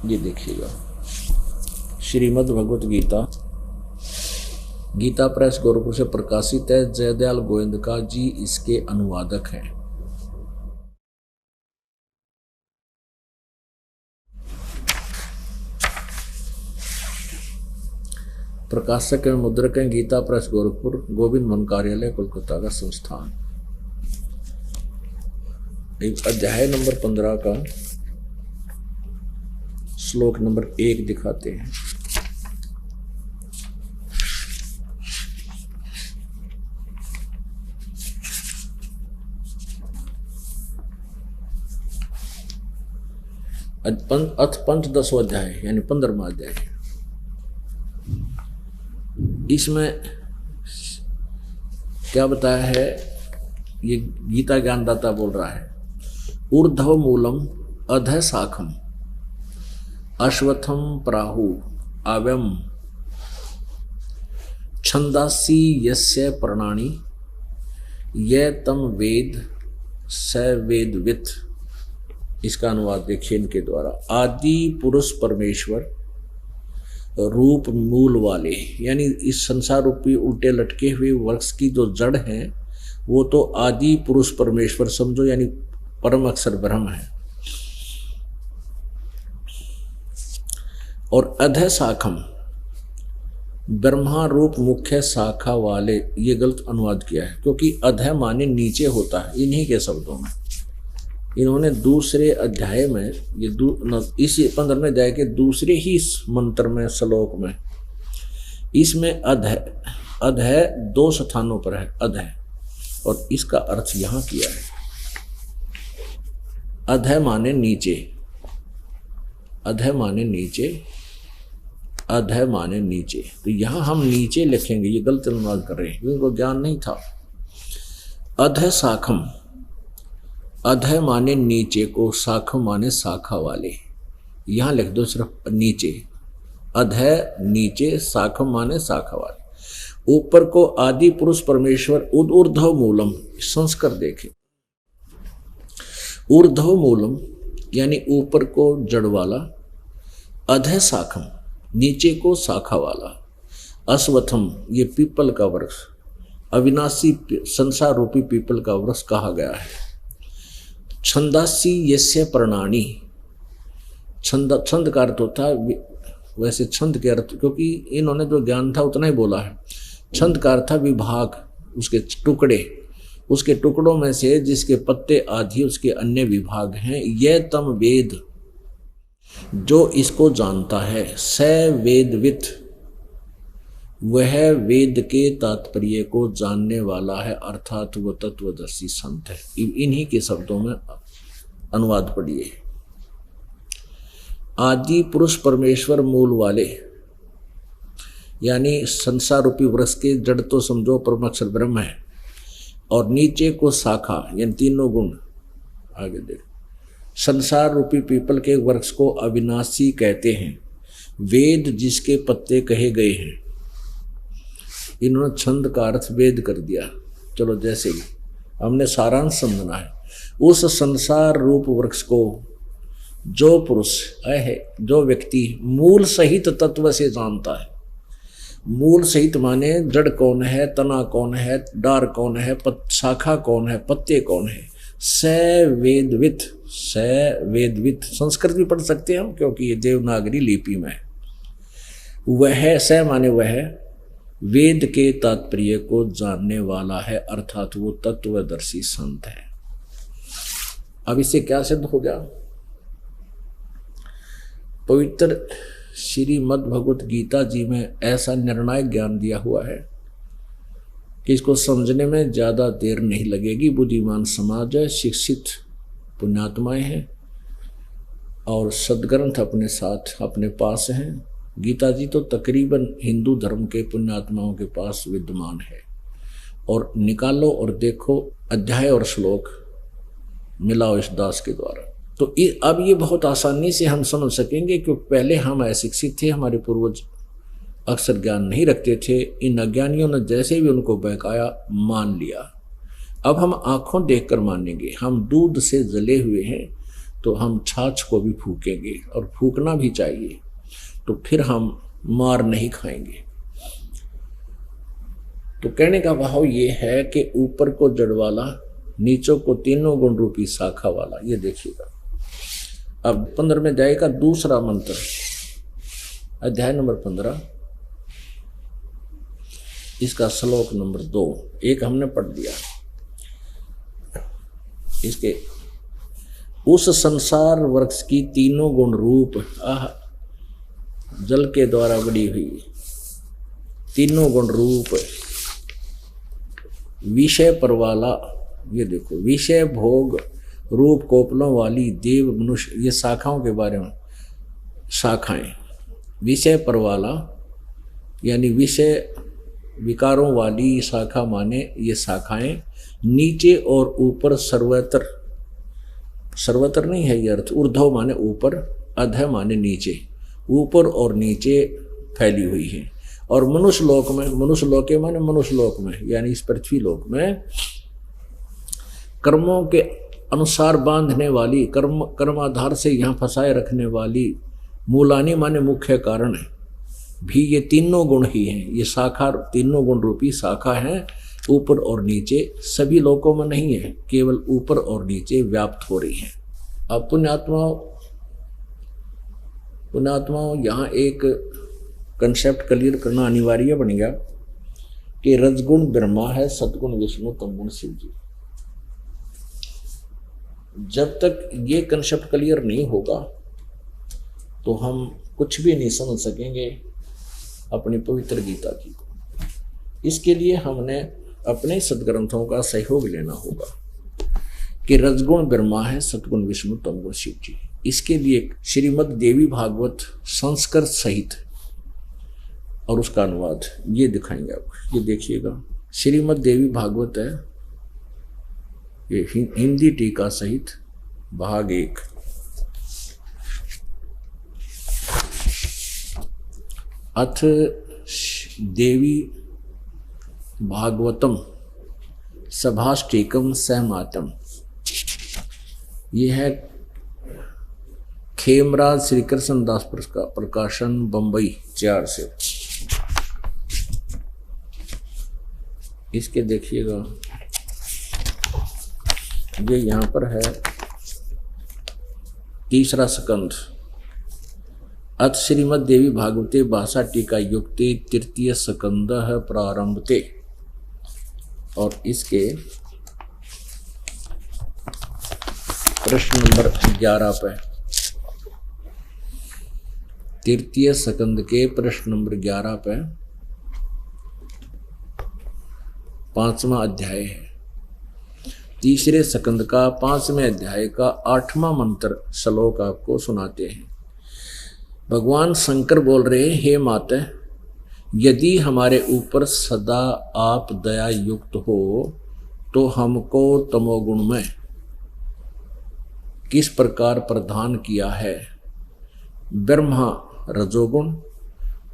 ये देखिएगा, श्रीमद् भगवत गीता, गीता प्रेस गोरखपुर से प्रकाशित है। जयदयाल गोविंदका जी इसके अनुवादक हैं। प्रकाशक एवं मुद्रक हैं गीता प्रेस गोरखपुर, गोविंद मन कार्यालय, कोलकाता का संस्थान। अध्याय नंबर 15 का श्लोक नंबर 1 दिखाते हैं। अथ पंचदशवां अध्याय यानी 15वां अध्याय। इसमें क्या बताया है, ये गीता ज्ञानदाता बोल रहा है। ऊर्ध्व मूलम अधः शाखम अश्वत्थम प्राहु आव्यम छंदासी यस्य प्रणानि ये तम वेद स वेदवित्। इसका अनुवाद देखिए इनके द्वारा। आदि पुरुष परमेश्वर रूप मूल वाले, यानी इस संसार रूपी उल्टे लटके हुए वृक्ष की जो जड़ है वो तो आदि पुरुष परमेश्वर समझो, यानी परम अक्षर ब्रह्म है। और अधः शाखम ब्रह्मा रूप मुख्य शाखा वाले, ये गलत अनुवाद किया है क्योंकि अधः माने नीचे होता है इन्हीं के शब्दों में। इन्होंने दूसरे अध्याय में ये इसी 15वें अध्याय के दूसरे ही मंत्र में श्लोक में इसमें अधः 2 स्थानों पर है अधः, और इसका अर्थ यहाँ किया है। अधः माने नीचे, अधः माने नीचे, अधः माने नीचे। तो यहाँ हम नीचे लिखेंगे, ये गलत अनुवाद कर रहे हैं, इनको ज्ञान नहीं था। अधः शाखम, अधः माने नीचे को, शाखम माने शाखा वाले। यहाँ लिख दो सिर्फ नीचे, अधः नीचे, शाखम माने शाखा वाले। ऊपर को आदि पुरुष परमेश्वर ऊर्ध्व मूलम, संस्कार देखे। ऊर्ध्व मूलम यानी ऊपर को जड़ वाला, अधः शाखम नीचे को शाखा वाला, अश्वत्थम ये पीपल का वृक्ष, अविनाशी संसार रूपी पीपल का वृक्ष कहा गया है। छंदासी यस्य प्रणानि, छंद का अर्थ होता है, वैसे छंद के अर्थ, क्योंकि इन्होंने जो ज्ञान था उतना ही बोला है। छंद का अर्थ था विभाग, उसके टुकड़े, उसके टुकड़ों में से जिसके पत्ते आदि उसके अन्य विभाग हैं। यह तम वेद, जो इसको जानता है, स वेदवित् वह वेद के तात्पर्य को जानने वाला है, अर्थात वो तत्वदर्शी संत है। इन्हीं के शब्दों में अनुवाद पढ़िए। आदि पुरुष परमेश्वर मूल वाले, यानी संसार रूपी वृक्ष के जड़ तो समझो परम अक्षर ब्रह्म है, और नीचे को शाखा यानी तीनों गुण। आगे देख, संसार रूपी पीपल के वृक्ष को अविनाशी कहते हैं, वेद जिसके पत्ते कहे गए हैं। इन्होंने छंद का अर्थ वेद कर दिया। चलो जैसे ही हमने सारांश समझना है, उस संसार रूप वृक्ष को जो पुरुष है, जो व्यक्ति मूल सहित तत्व से जानता है। मूल सहित माने जड़ कौन है, तना कौन है, डार कौन है, शाखा कौन है, पत्ते कौन है। स वेदवित्, स वेदवित् संस्कृत भी पढ़ सकते हैं हम क्योंकि ये देवनागरी लिपि में है। वह स माने वह वेद के तात्पर्य को जानने वाला है, अर्थात वो तत्वदर्शी संत है। अब इससे क्या सिद्ध हो गया? पवित्र श्रीमद् भगवत गीता जी में ऐसा निर्णायक ज्ञान दिया हुआ है कि इसको समझने में ज़्यादा देर नहीं लगेगी। बुद्धिमान समाज है, शिक्षित पुण्यात्माएं हैं और सदग्रंथ अपने साथ अपने पास हैं। गीता जी तो तकरीबन हिंदू धर्म के पुण्यात्माओं के पास विद्यमान है, और निकालो और देखो अध्याय और श्लोक मिलाओ इस दास के द्वारा, तो अब ये बहुत आसानी से हम समझ सकेंगे। क्योंकि पहले हम अशिक्षित थे, हमारे पूर्वज अक्सर ज्ञान नहीं रखते थे। इन अज्ञानियों ने जैसे भी उनको बहकाया मान लिया। अब हम आंखों देखकर मानेंगे। हम दूध से जले हुए हैं, तो हम छाछ को भी फूकेंगे, और फूकना भी चाहिए, तो फिर हम मार नहीं खाएंगे। तो कहने का भाव ये है कि ऊपर को जड़ वाला, नीचों को तीनों गुण रूपी शाखा वाला। ये देखिएगा, अब 15 अध्याय का दूसरा मंत्र, अध्याय नंबर 15, इसका श्लोक नंबर 2, एक हमने पढ़ दिया। इसके उस संसार वृक्ष की तीनों गुण रूप जल के द्वारा बड़ी हुई तीनों गुण रूप विषय पर वाला, ये देखो, विषय भोग रूप कोपलों वाली देव मनुष्य, ये शाखाओं के बारे में, शाखाएं, विषय पर वाला यानी विषय विकारों वाली शाखा माने ये शाखाएं, नीचे और ऊपर सर्वत्र, सर्वत्र नहीं है ये अर्थ, ऊर्ध्व माने ऊपर, अधः माने नीचे, ऊपर और नीचे फैली हुई है। और मनुष्य लोक में, मनुष्य लोके माने मनुष्य लोक में यानी इस पृथ्वी लोक में कर्मों के अनुसार बांधने वाली, कर्माधार से यहाँ फंसाए रखने वाली, मूलानी माने मुख्य कारण है भी ये तीनों गुण ही हैं। ये शाखा तीनों गुण रूपी शाखा है, ऊपर और नीचे, सभी लोकों में नहीं है, केवल ऊपर और नीचे व्याप्त हो रही है। अब पुण्यात्माओं यहाँ एक कंसेप्ट क्लियर करना अनिवार्य बन गया कि रजगुण ब्रह्मा है, सतगुण विष्णु, तमगुण शिव जी। जब तक ये कंसेप्ट क्लियर नहीं होगा तो हम कुछ भी नहीं समझ सकेंगे अपनी पवित्र गीता की। इसके लिए हमने अपने सदग्रंथों का सहयोग लेना होगा कि रजगुण ब्रह्मा है, सतगुण विष्णु, तमगुण शिव जी। इसके लिए श्रीमद् देवी भागवत संस्कृत सहित और उसका अनुवाद ये दिखाएंगे आपको। ये देखिएगा, श्रीमद् देवी भागवत है, ये हिंदी टीका सहित भाग 1। अथ देवी भागवतम सभाष्टिकम सहमातम, ये है खेमराज श्री कृष्ण दास प्रकाशन, बंबई 4 से। इसके देखिएगा, ये यहाँ पर है 3रा स्कंध, अथ श्रीमद् देवी भागवते भाषा टीका युक्ते 3 स्कंद प्रारंभते। और इसके प्रश्न नंबर 11 पे, 3 स्कंद के प्रश्न नंबर 11 पे 5वां अध्याय है। 3 स्कंद का 5वें अध्याय का 8वां मंत्र श्लोक आपको सुनाते हैं। भगवान शंकर बोल रहे हैं, हे माता, यदि हमारे ऊपर सदा आप दया युक्त हो तो हमको तमोगुण में किस प्रकार प्रदान किया है। ब्रह्मा रजोगुण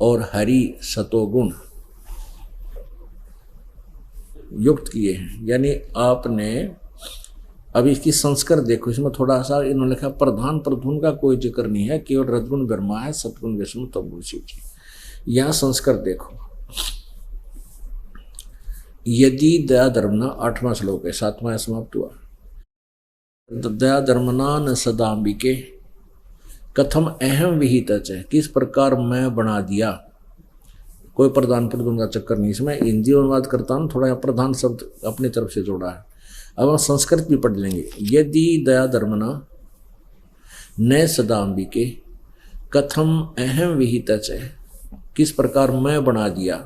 और हरि सतोगुण युक्त किए हैं। यानी आपने, अब इसकी संस्कार देखो, इसमें थोड़ा सा इन्होंने लिखा प्रधान प्रधुन का कोई जिक्र नहीं है, केवल रजगुण ब्रह्मा है, सतगुण विष्णु, तमगुण शिव जी। यहाँ संस्कार देखो, यदि दया धर्मना 8वां श्लोक है, 7वां समाप्त हुआ। दया धर्मना न सदाम्बिके कथम अहम विहित है, किस प्रकार मैं बना दिया। कोई प्रधान प्रधुन का चक्कर नहीं, इसमें हिंदी अनुवाद करता हूँ, थोड़ा प्रधान शब्द अपनी तरफ से जोड़ा है। अब हम संस्कृत भी पढ़ लेंगे। यदि दया धर्मना न सदाम्बिके कथम अहम विहित है, किस प्रकार मैं बना दिया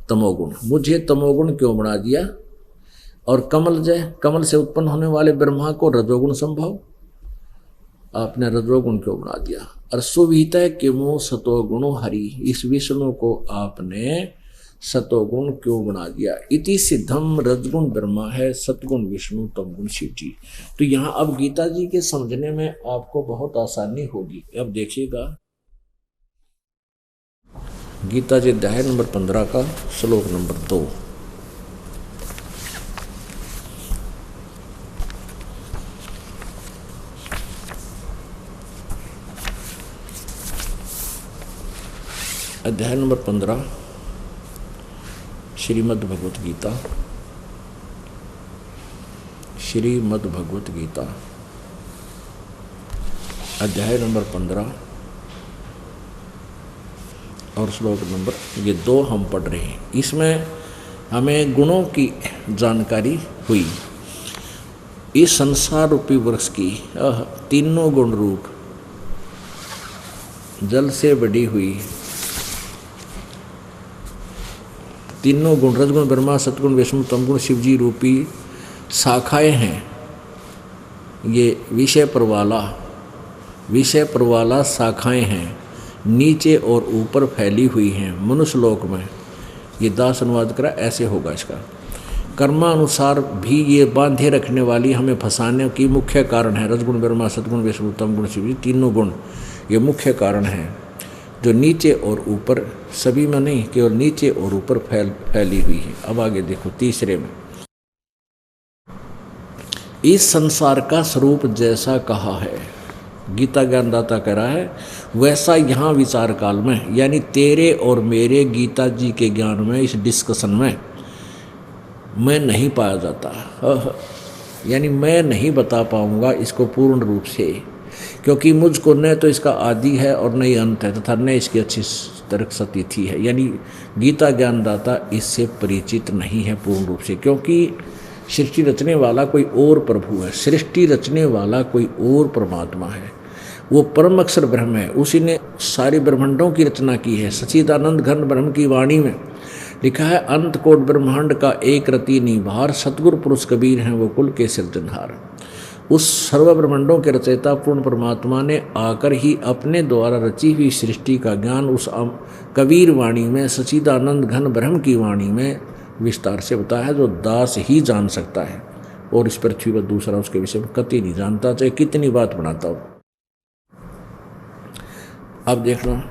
तमोगुण, मुझे तमोगुण क्यों बना दिया। और कमल से उत्पन्न होने वाले ब्रह्मा को रजोगुण संभव, आपने रजोगुण क्यों बना दिया। और सुविहित है कि मो सतोगुणो हरि, इस विष्णु को आपने सतोगुण क्यों बना दिया। इति सिद्धम रजगुण ब्रह्मा है, सतगुण विष्णु, तमगुण शिव जी। तो यहाँ अब गीता जी के समझने में आपको बहुत आसानी होगी। अब देखिएगा, गीता जी अध्याय नंबर 15 का श्लोक नंबर 2। अध्याय नंबर 15 श्रीमद् भगवत गीता। श्रीमद् भगवत गीता अध्याय नंबर 15 और श्लोक नंबर ये 2 हम पढ़ रहे हैं। इसमें हमें गुणों की जानकारी हुई। इस संसार रूपी वृक्ष की तीनों गुण रूप जल से बड़ी हुई तीनों गुण रजगुण ब्रह्मा सतगुण विष्णु तमगुण शिवजी रूपी शाखाएं हैं। ये विषय प्रवाला शाखाएं हैं, नीचे और ऊपर फैली हुई हैं मनुष्य लोक में। ये दास अनुवाद करा, ऐसे होगा इसका। कर्मानुसार भी ये बांधे रखने वाली हमें फंसाने की मुख्य कारण है। रजगुण ब्रह्मा सतगुण विष्णु तमगुण शिवजी तीनों गुण ये मुख्य कारण हैं, जो नीचे और ऊपर सभी में नहीं, केवल नीचे और ऊपर फैली हुई है। अब आगे देखो तीसरे में, इस संसार का स्वरूप जैसा कहा है, गीता ज्ञानदाता कह रहा है, वैसा यहाँ विचार काल में यानी तेरे और मेरे गीता जी के ज्ञान में इस डिस्कशन में मैं नहीं पाया जाता। यानी मैं नहीं बता पाऊंगा इसको पूर्ण रूप से, क्योंकि मुझको न तो इसका आदि है और न ही अंत है तथा न इसकी अच्छी तरक सतिथि है। यानी गीता ज्ञानदाता इससे परिचित नहीं है पूर्ण रूप से, क्योंकि सृष्टि रचने वाला कोई और प्रभु है, सृष्टि रचने वाला कोई और परमात्मा है। वो परम अक्षर ब्रह्म है, उसी ने सारे ब्रह्मांडों की रचना की है। सच्चिदानंद घन ब्रह्म की वाणी में लिखा है, अंत कोट ब्रह्मांड का एक रति निभार, सतगुरु पुरुष कबीर हैं वो कुल के सिरजनहार। उस सर्व ब्रह्मांडों के रचयिता पूर्ण परमात्मा ने आकर ही अपने द्वारा रची हुई सृष्टि का ज्ञान उस कबीर वाणी में, सच्चिदानंद घन ब्रह्म की वाणी में विस्तार से बताया है, जो दास ही जान सकता है और इस पृथ्वी पर दूसरा उसके विषय में कतई नहीं जानता, चाहे कितनी बात बनाता हो। अब देखना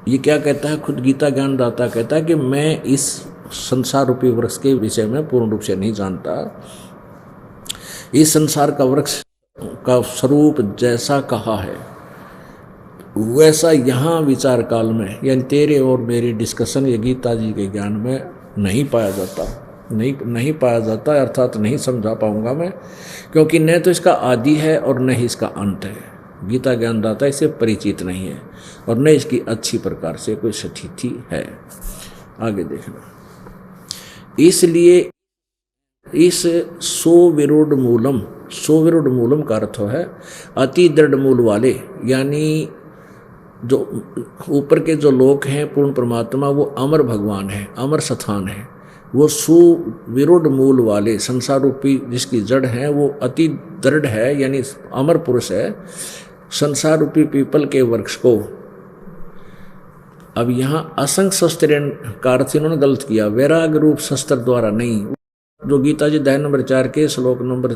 ये क्या कहता है, खुद गीता ज्ञानदाता कहता है कि मैं इस संसार रूपी वृक्ष के विषय में पूर्ण रूप से नहीं जानता। इस संसार का वृक्ष का स्वरूप जैसा कहा है वैसा यहाँ विचार काल में यानी तेरे और मेरे डिस्कशन ये गीता जी के ज्ञान में नहीं पाया जाता, नहीं पाया जाता, अर्थात नहीं समझा पाऊंगा मैं, क्योंकि न तो इसका आदि है और न ही इसका अंत है। गीता ज्ञानदाता इससे परिचित नहीं है और न इसकी अच्छी प्रकार से कोई स्थिति है। आगे देखना, इसलिए इस सोविरूढ़ मूलम का अर्थ है अति दृढ़ मूल वाले, यानी जो ऊपर के जो लोक हैं पूर्ण परमात्मा वो अमर भगवान है, अमर स्थान है। वो सुविरूढ़ मूल वाले संसार रूपी जिसकी जड़ है वो अति दृढ़ है, यानी अमर पुरुष है। संसार रूपी पीपल के वृक्ष को, अब यहाँ असंग शस्त्र का अर्थ इन्होंने गलत किया, वैराग रूप शस्त्र द्वारा नहीं, जो गीता जी अध्याय नंबर 4 के श्लोक नंबर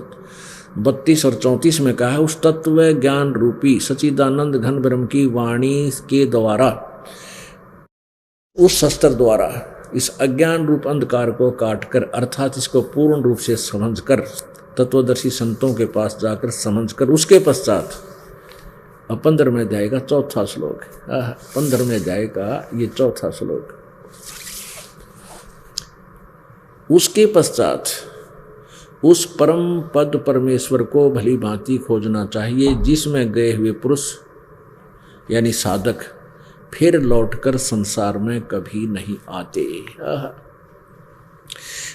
32 और 34 में कहा है, उस तत्व ज्ञान रूपी सच्चिदानंद घन ब्रह्म की वाणी के द्वारा, उस शस्त्र द्वारा इस अज्ञान रूप अंधकार को काटकर, अर्थात इसको पूर्ण रूप से समझकर, तत्वदर्शी संतों के पास जाकर समझकर, उसके पश्चात 15वें अध्याय का 4था श्लोक, 15वें अध्याय का ये 4था श्लोक, उसके पश्चात उस परम पद परमेश्वर को भली भांति खोजना चाहिए, जिसमें गए हुए पुरुष यानी साधक फिर लौटकर संसार में कभी नहीं आते।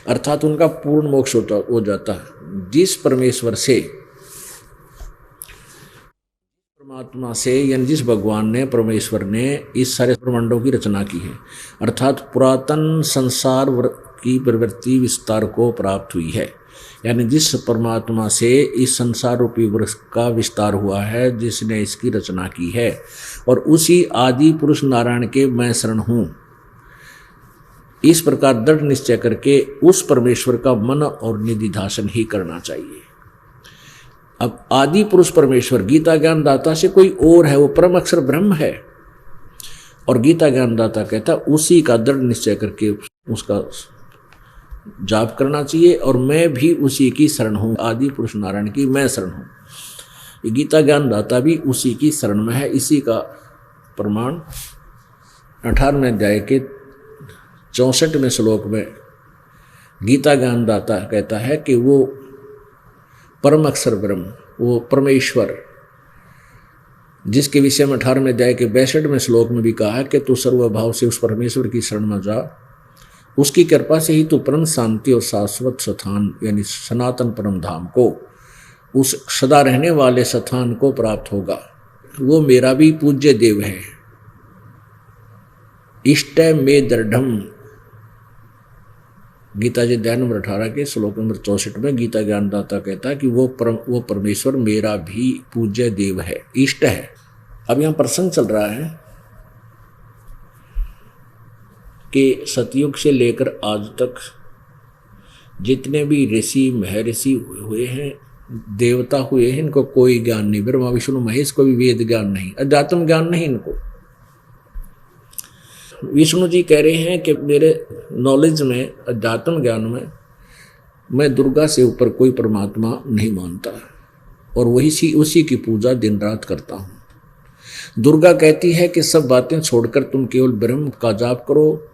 अर्थात उनका पूर्ण मोक्ष हो जाता है। जिस परमेश्वर से, परमात्मा से, यानी जिस भगवान ने, परमेश्वर ने इस सारे ब्रह्मांडों की रचना की है, अर्थात पुरातन संसार की प्रवृत्ति विस्तार को प्राप्त हुई है, यानी जिस परमात्मा से इस संसार रूपी वृक्ष का विस्तार हुआ है, जिसने इसकी रचना की है, और उसी आदि पुरुष नारायण के मैं शरण हूँ, इस प्रकार दृढ़ निश्चय करके उस परमेश्वर का मन और निधिध्यासन ही करना चाहिए। अब आदि पुरुष परमेश्वर गीता ज्ञानदाता से कोई और है, वो परम अक्षर ब्रह्म है, और गीता ज्ञानदाता कहता उसी का दृढ़ निश्चय करके उसका जाप करना चाहिए, और मैं भी उसी की शरण हूँ, आदि पुरुष नारायण की मैं शरण हूँ। ये गीता ज्ञानदाता भी उसी की शरण में है। इसी का प्रमाण 18वें अध्याय के 64वें श्लोक में गीता ज्ञानदाता कहता है कि वो परम अक्षर ब्रह्म, वो परमेश्वर, जिसके विषय में 18वें अध्याय के 62वें श्लोक में भी कहा है कि तू सर्वभाव से उस परमेश्वर की शरण में जा, उसकी कृपा से ही तू परम शांति और शाश्वत स्थान यानी सनातन परम धाम को, उस सदा रहने वाले स्थान को प्राप्त होगा। वो मेरा भी पूज्य देव है। इष्ट में दृढ़म, गीता जी अध्याय नंबर 18 के श्लोक नंबर 64 में गीता ज्ञानदाता कहता है कि वो परमेश्वर मेरा भी पूज्य देव है, इष्ट है। अब यहाँ प्रसंग चल रहा है कि सतयुग से लेकर आज तक जितने भी ऋषि महर्षि हुए हैं, देवता हुए हैं, इनको कोई ज्ञान नहीं, ब्रह्मा विष्णु महेश को भी वेद ज्ञान नहीं, अध्यात्म ज्ञान नहीं इनको। विष्णु जी कह रहे हैं कि मेरे नॉलेज में, अध्यात्म ज्ञान में, मैं दुर्गा से ऊपर कोई परमात्मा नहीं मानता और वही उसी की पूजा दिन रात करता हूँ। दुर्गा कहती है कि सब बातें छोड़कर तुम केवल ब्रह्म का जाप करो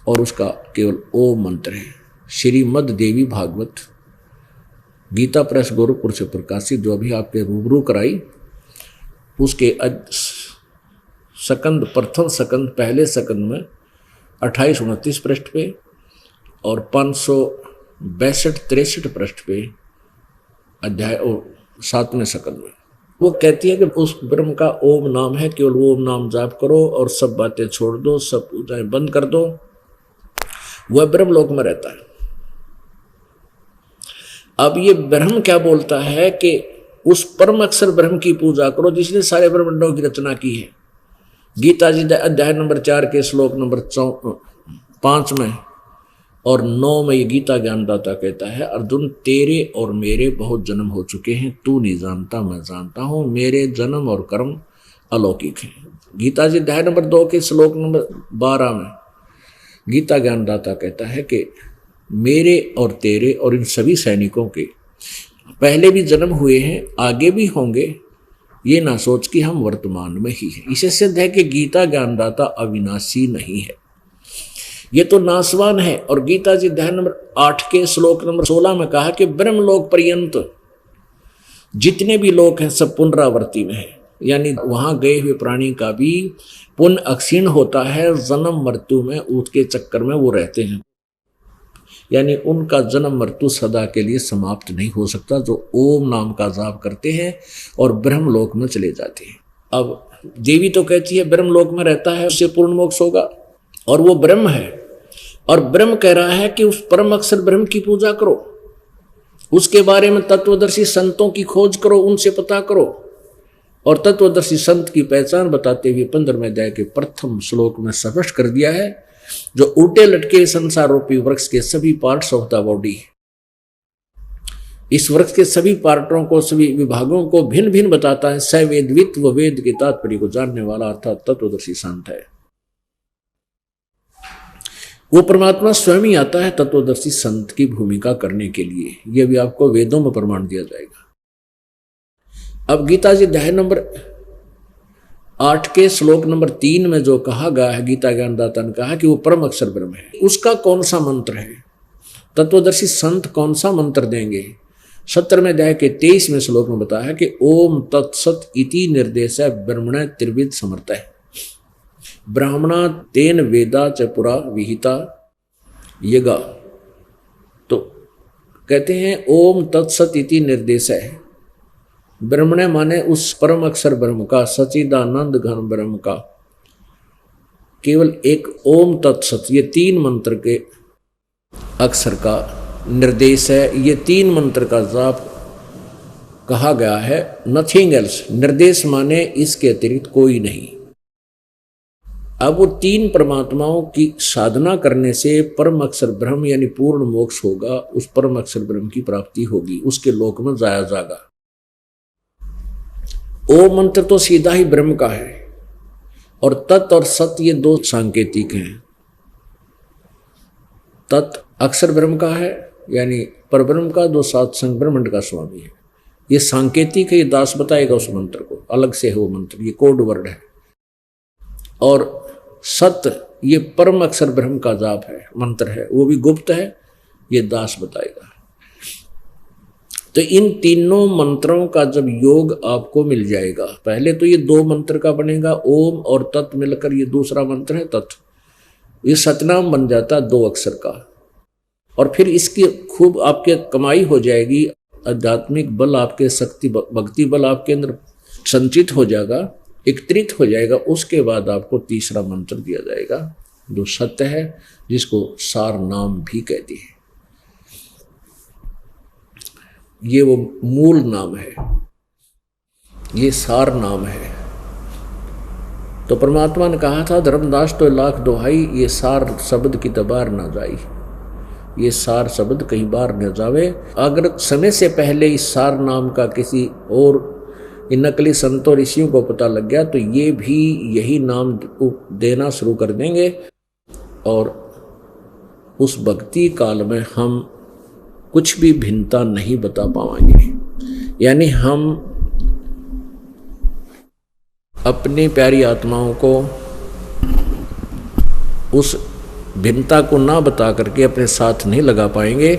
और उसका केवल ओम मंत्र है। श्रीमद् देवी भागवत गीता प्रेस गोरखपुर से प्रकाशित जो अभी आपके रूबरू कराई, उसके सकंद प्रथम सकंद पहले सकंद में 28-29 पृष्ठ पे और 562-63 पृष्ठ पे अध्याय और 7वें सकंद में वो कहती है कि उस ब्रह्म का ओम नाम है, केवल वो ओम नाम जाप करो और सब बातें छोड़ दो, सब पूजाएं बंद कर दो। वह ब्रह्म लोक में रहता है। अब ये ब्रह्म क्या बोलता है कि उस परम अक्षर ब्रह्म की पूजा करो जिसने सारे ब्रह्मांडों की रचना की है। गीता जी अध्याय नंबर 4 के श्लोक नंबर 5 में और 9 में ये गीता ज्ञानदाता कहता है, अर्जुन तेरे और मेरे बहुत जन्म हो चुके हैं, तू नहीं जानता मैं जानता हूं, मेरे जन्म और कर्म अलौकिक हैं। गीता जी अध्याय नंबर 2 के श्लोक नंबर 12 में गीता ज्ञानदाता कहता है कि मेरे और तेरे और इन सभी सैनिकों के पहले भी जन्म हुए हैं, आगे भी होंगे, ये ना सोच कि हम वर्तमान में ही हैं। इसे सिद्ध है कि गीता ज्ञानदाता अविनाशी नहीं है, ये तो नासवान है। और गीता जी अध्याय नंबर 8 के श्लोक नंबर 16 में कहा कि ब्रह्मलोक पर्यंत जितने भी लोग हैं सब पुनरावृत्ति में है, यानी वहां गए हुए प्राणी का भी पुण्य अक्षीण होता है, जन्म मृत्यु में उसके चक्कर में वो रहते हैं, यानी उनका जन्म मृत्यु सदा के लिए समाप्त नहीं हो सकता, जो ओम नाम का जाप करते हैं और ब्रह्मलोक में चले जाते हैं। अब देवी तो कहती है ब्रह्मलोक में रहता है, उससे पूर्ण मोक्ष होगा और वो ब्रह्म है, और ब्रह्म कह रहा है कि उस परम अक्षर ब्रह्म की पूजा करो, उसके बारे में तत्वदर्शी संतों की खोज करो, उनसे पता करो। और तत्वदर्शी संत की पहचान बताते हुए 15वें अध्याय के प्रथम श्लोक में स्पष्ट कर दिया है, जो उल्टे लटके संसार रूपी वृक्ष के सभी पार्ट्स ऑफ द बॉडी, इस वृक्ष के सभी पार्टों को, सभी विभागों को भिन्न भिन्न बताता है। स वेदवित व वेद के तात्पर्य को जानने वाला अर्थात तत्वदर्शी संत है। वो परमात्मा स्वयं ही आता है तत्वदर्शी संत की भूमिका करने के लिए। यह भी आपको वेदों में प्रमाण दिया जाएगा। अब गीता जी अध्याय नंबर 8 के श्लोक नंबर 3 में जो कहा गया है, गीता ज्ञानदाता ने कहा कि वो परम अक्षर ब्रह्म है, उसका कौन सा मंत्र है, तत्वदर्शी संत कौन सा मंत्र देंगे। 17वें अध्याय के 23वें श्लोक में बताया है कि ओम तत्सत इति निर्देश ब्रह्मण त्रिविध समर्थ है, ब्राह्मणा तेन वेदा च पुरा विहिता यगा। तो कहते हैं ओम तत्सत इति निर्देश है, ब्रह्मण माने उस परम अक्षर ब्रह्म का, सचिदानंद घन ब्रह्म का केवल एक ओम तत्सत, ये 3 मंत्र के अक्षर का निर्देश है। ये 3 मंत्र का जाप कहा गया है, नथिंग एल्स। निर्देश माने इसके अतिरिक्त कोई नहीं। अब वो 3 परमात्माओं की साधना करने से परम अक्षर ब्रह्म यानी पूर्ण मोक्ष होगा, उस परम अक्षर ब्रह्म की प्राप्ति होगी, उसके लोक में जाया जाएगा। ओम मंत्र तो सीधा ही ब्रह्म का है और तत् और सत ये 2 सांकेतिक हैं। तत् अक्षर ब्रह्म का है यानी परब्रह्म का, जो सात संग ब्रह्मांड का स्वामी है, ये सांकेतिक है, ये दास बताएगा उस मंत्र को, अलग से है वो मंत्र, ये कोड वर्ड है। और सत्य ये परम अक्षर ब्रह्म का जाप है, मंत्र है, वो भी गुप्त है, ये दास बताएगा। तो इन तीनों मंत्रों का जब योग आपको मिल जाएगा, पहले तो ये 2 मंत्र का बनेगा, ओम और तत् मिलकर ये दूसरा मंत्र है तत्, ये सतनाम बन जाता 2 अक्षर का। और फिर इसकी खूब आपके कमाई हो जाएगी, आध्यात्मिक बल आपके, शक्ति भक्ति बल आपके अंदर संचित हो जाएगा, एकत्रित हो जाएगा। उसके बाद आपको तीसरा मंत्र दिया जाएगा जो सत्य है, जिसको सार नाम भी कहती है। ये वो मूल नाम है, ये सार नाम है। तो परमात्मा ने कहा था, धर्मदास तो लाख दोहाई, ये सार शब्द की तबार ना जाई, ये सार शब्द कई बार न जावे। अगर समय से पहले इस सार नाम का किसी और इन नकली संतों ऋषियों को पता लग गया तो ये भी यही नाम देना शुरू कर देंगे, और उस भक्ति काल में हम कुछ भी भिन्नता नहीं बता पाएंगे। यानी हम अपनी प्यारी आत्माओं को उस भिन्नता को ना बता करके अपने साथ नहीं लगा पाएंगे।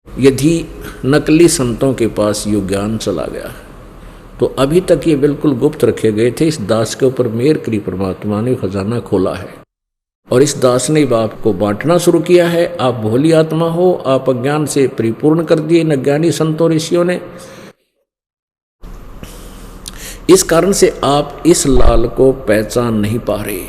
यदि नकली संतों के पास यो ज्ञान चला गया, तो अभी तक ये बिल्कुल गुप्त रखे गए थे। इस दास के ऊपर मेहर करी परमात्मा ने, खजाना खोला है, और इस दास ने आपको बांटना शुरू किया है। आप भोली आत्मा हो, आप अज्ञान से परिपूर्ण कर दिए इन अज्ञानी संतों ऋषियों ने। इस कारण से आप इस लाल को पहचान नहीं पा रहे।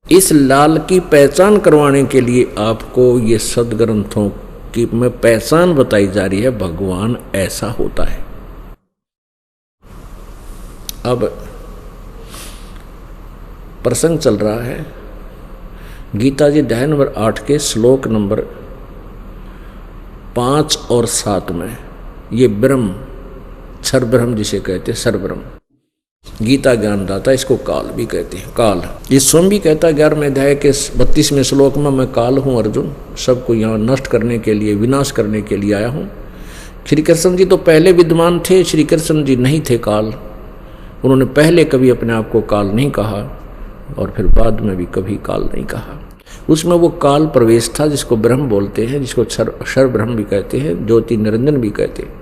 इस लाल की पहचान करवाने के लिए आपको ये सदग्रंथों की में पहचान बताई जा रही है, भगवान ऐसा होता है। अब प्रसंग चल रहा है गीता जी अध्याय नंबर 8 के श्लोक नंबर 5 और 7 में। ये ब्रह्म, क्षर ब्रह्म जिसे कहते हैं, सर ब्रह्म, गीता ज्ञानदाता, इसको काल भी कहते हैं। काल, ये स्वयं भी कहता है 11वें अध्याय के 32वें श्लोक में, मैं काल हूँ अर्जुन, सबको यहाँ नष्ट करने के लिए, विनाश करने के लिए आया हूँ। श्री कृष्ण जी तो पहले विद्वान थे, श्री कृष्ण जी नहीं थे काल। उन्होंने पहले कभी अपने आप को काल नहीं कहा, और फिर बाद में भी कभी काल नहीं कहा। उसमें वो काल प्रवेश था जिसको ब्रह्म बोलते हैं, जिसको क्षर ब्रह्म भी कहते हैं, ज्योति निरंजन भी कहते हैं।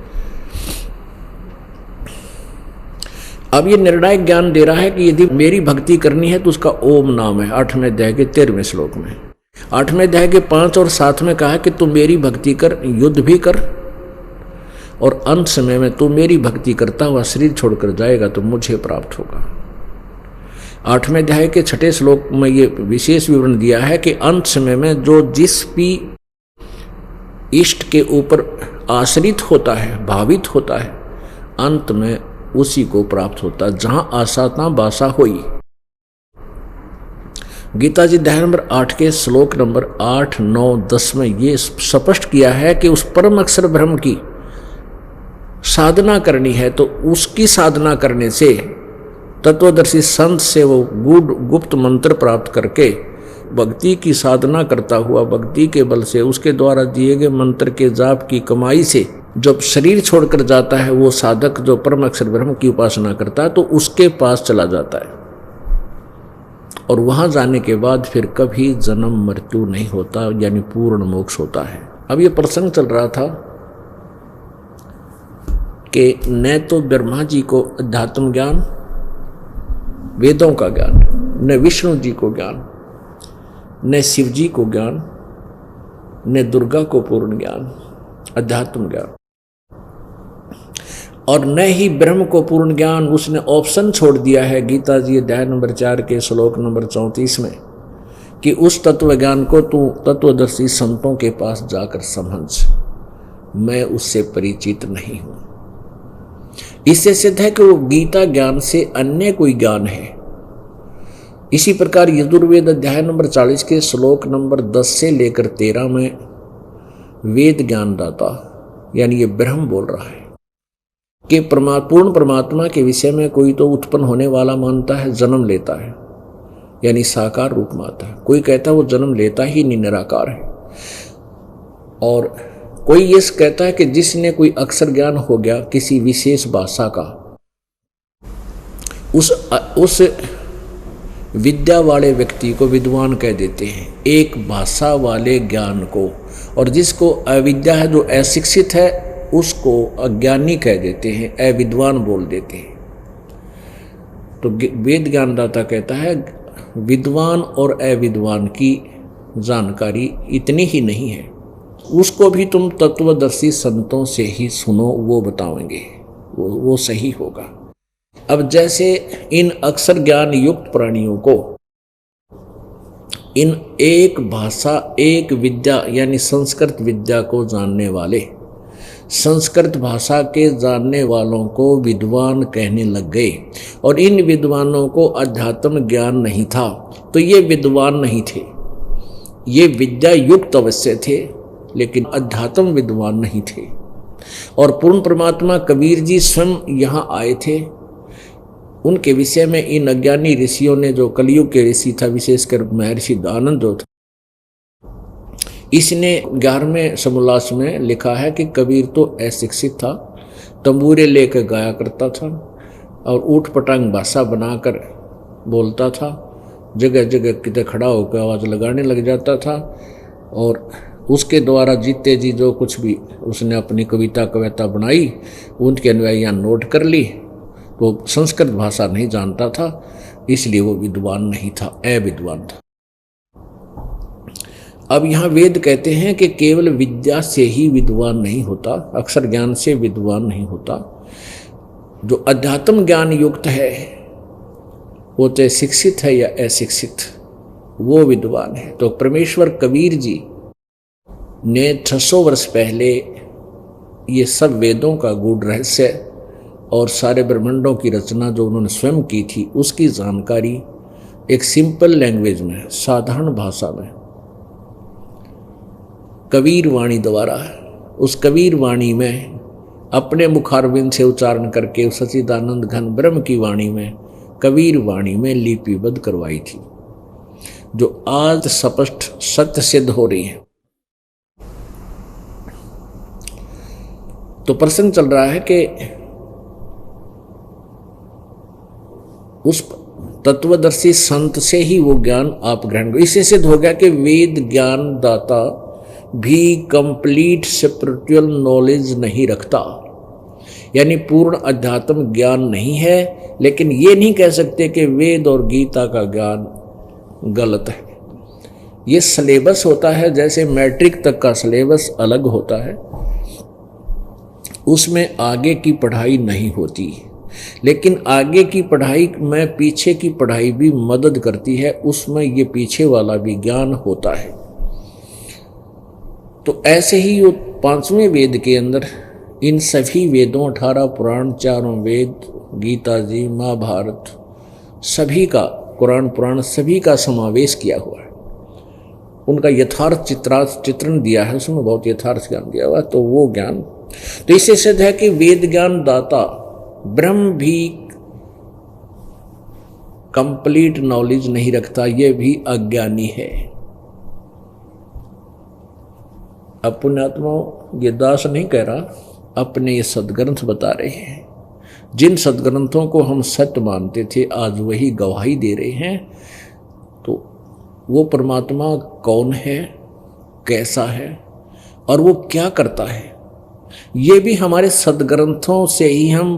अब ये निर्णायक ज्ञान दे रहा है कि यदि मेरी भक्ति करनी है तो उसका ओम नाम है। 8वें अध्याय के 13वें श्लोक में, 8वें अध्याय के 5 और 7 में कहा कि तू मेरी भक्ति कर, युद्ध भी कर, और अंत समय में तू मेरी भक्ति करता हुआ शरीर छोड़कर जाएगा तो मुझे प्राप्त होगा। 8वें अध्याय के 6ठे श्लोक में ये विशेष विवरण दिया है कि अंत समय में जो जिस भी इष्ट के ऊपर आश्रित होता है, भावित होता है, अंत में उसी को प्राप्त होता है। जहां आशा ता बासा होई। गीता जी अध्याय नंबर 8 के श्लोक नंबर 8, 9, 10 में ये स्पष्ट किया है कि उस परम अक्षर ब्रह्म की साधना करनी है तो उसकी साधना करने से तत्वदर्शी संत से वो गुप्त मंत्र प्राप्त करके भक्ति की साधना करता हुआ, भक्ति के बल से, उसके द्वारा दिए गए मंत्र के जाप की कमाई से जब शरीर छोड़कर जाता है, वो साधक जो परम अक्षर ब्रह्म की उपासना करता है तो उसके पास चला जाता है, और वहां जाने के बाद फिर कभी जन्म मृत्यु नहीं होता, यानी पूर्ण मोक्ष होता है। अब ये प्रसंग चल रहा था कि न तो ब्रह्मा जी को अध्यात्म ज्ञान, वेदों का ज्ञान, न विष्णु जी को ज्ञान, न शिव जी को ज्ञान, न दुर्गा को पूर्ण ज्ञान, अध्यात्म ज्ञान, और न ही ब्रह्म को पूर्ण ज्ञान। उसने ऑप्शन छोड़ दिया है गीता जी अध्याय नंबर 4 के श्लोक नंबर 34 में कि उस तत्व ज्ञान को तू तत्वदर्शी संतों के पास जाकर समझ, मैं उससे परिचित नहीं हूं। इससे सिद्ध है कि वो गीता ज्ञान से अन्य कोई ज्ञान है। इसी प्रकार यजुर्वेद अध्याय नंबर 40 के श्लोक नंबर 10 से लेकर 13 में वेद ज्ञानदाता यानी ये ब्रह्म बोल रहा है कि पूर्ण परमात्मा के विषय में कोई तो उत्पन्न होने वाला मानता है, जन्म लेता है, यानी साकार रूप में आता है। कोई कहता है वो जन्म लेता ही नहीं, निराकार है। और कोई ये कहता है कि जिसने कोई अक्षर ज्ञान हो गया किसी विशेष भाषा का, उस विद्या वाले व्यक्ति को विद्वान कह देते हैं, एक भाषा वाले ज्ञान को। और जिसको अविद्या है, जो अशिक्षित है, उसको अज्ञानी कह देते हैं, अविद्वान बोल देते हैं। तो वेद ज्ञानदाता कहता है विद्वान और अविद्वान की जानकारी इतनी ही नहीं है, उसको भी तुम तत्वदर्शी संतों से ही सुनो, वो बताएंगे, वो सही होगा। अब जैसे इन अक्षर ज्ञान युक्त प्राणियों को इन एक भाषा एक विद्या यानी संस्कृत विद्या को जानने वाले संस्कृत भाषा के जानने वालों को विद्वान कहने लग गए, और इन विद्वानों को अध्यात्म ज्ञान नहीं था, तो ये विद्वान नहीं थे, ये विद्या युक्त अवश्य थे लेकिन अध्यात्म विद्वान नहीं थे। और पूर्ण परमात्मा कबीर जी स्वयं यहाँ आए थे, उनके विषय में इन अज्ञानी ऋषियों ने, जो कलयुग के ऋषि था विशेषकर महर्षि दयानंद जो था, इसने 11वें समोल्लास में लिखा है कि कबीर तो अशिक्षित था, तंबूरे लेकर गाया करता था और ऊट पटांग भाषा बनाकर बोलता था, जगह जगह किधर खड़ा होकर आवाज़ लगाने लग जाता था, और उसके द्वारा जीते जी जो कुछ भी उसने अपनी कविता बनाई उनके अनुयायियाँ नोट कर ली। वो संस्कृत भाषा नहीं जानता था, इसलिए वो विद्वान नहीं था, अविद्वान था। अब यहाँ वेद कहते हैं कि केवल विद्या से ही विद्वान नहीं होता, अक्षर ज्ञान से विद्वान नहीं होता। जो अध्यात्म ज्ञान युक्त है वो चाहे शिक्षित है या अशिक्षित, वो विद्वान है। तो परमेश्वर कबीर जी ने 600 वर्ष पहले ये सब वेदों का गूढ़ रहस्य और सारे ब्रह्मांडों की रचना जो उन्होंने स्वयं की थी, उसकी जानकारी एक सिंपल लैंग्वेज में, साधारण भाषा में, कबीर वाणी द्वारा, उस कबीर वाणी में अपने मुखारविंद से उच्चारण करके उस सच्चिदानंद घन ब्रह्म की वाणी में, कबीर वाणी में लिपिबद्ध करवाई थी, जो आज स्पष्ट सत्य सिद्ध हो रही है। तो प्रश्न चल रहा है कि उस तत्वदर्शी संत से ही वो ज्ञान आप ग्रहण करो। इससे सिद्ध हो गया कि वेद ज्ञान दाता भी कंप्लीट स्पिरिचुअल नॉलेज नहीं रखता, यानी पूर्ण अध्यात्म ज्ञान नहीं है, लेकिन ये नहीं कह सकते कि वेद और गीता का ज्ञान गलत है। ये सिलेबस होता है, जैसे मैट्रिक तक का सिलेबस अलग होता है, उसमें आगे की पढ़ाई नहीं होती, लेकिन आगे की पढ़ाई में पीछे की पढ़ाई भी मदद करती है, उसमें ये पीछे वाला भी ज्ञान होता है। तो ऐसे ही वो 5वें वेद के अंदर इन सभी वेदों, 18 पुराण, 4 वेद, गीता जी, महाभारत, सभी का, कुरान पुराण सभी का समावेश किया हुआ है। उनका यथार्थ चित्रण दिया है, उसमें बहुत यथार्थ ज्ञान दिया हुआ है। तो वो ज्ञान, तो इससे सिद्ध है कि वेद ज्ञान दाता ब्रह्म भी कंप्लीट नॉलेज नहीं रखता, ये भी अज्ञानी है। अब पुण्यात्माओं, ये दास नहीं कह रहा, अपने ये सदग्रंथ बता रहे हैं। जिन सदग्रंथों को हम सत्य मानते थे, आज वही गवाही दे रहे हैं। तो वो परमात्मा कौन है, कैसा है और वो क्या करता है, ये भी हमारे सदग्रंथों से ही हम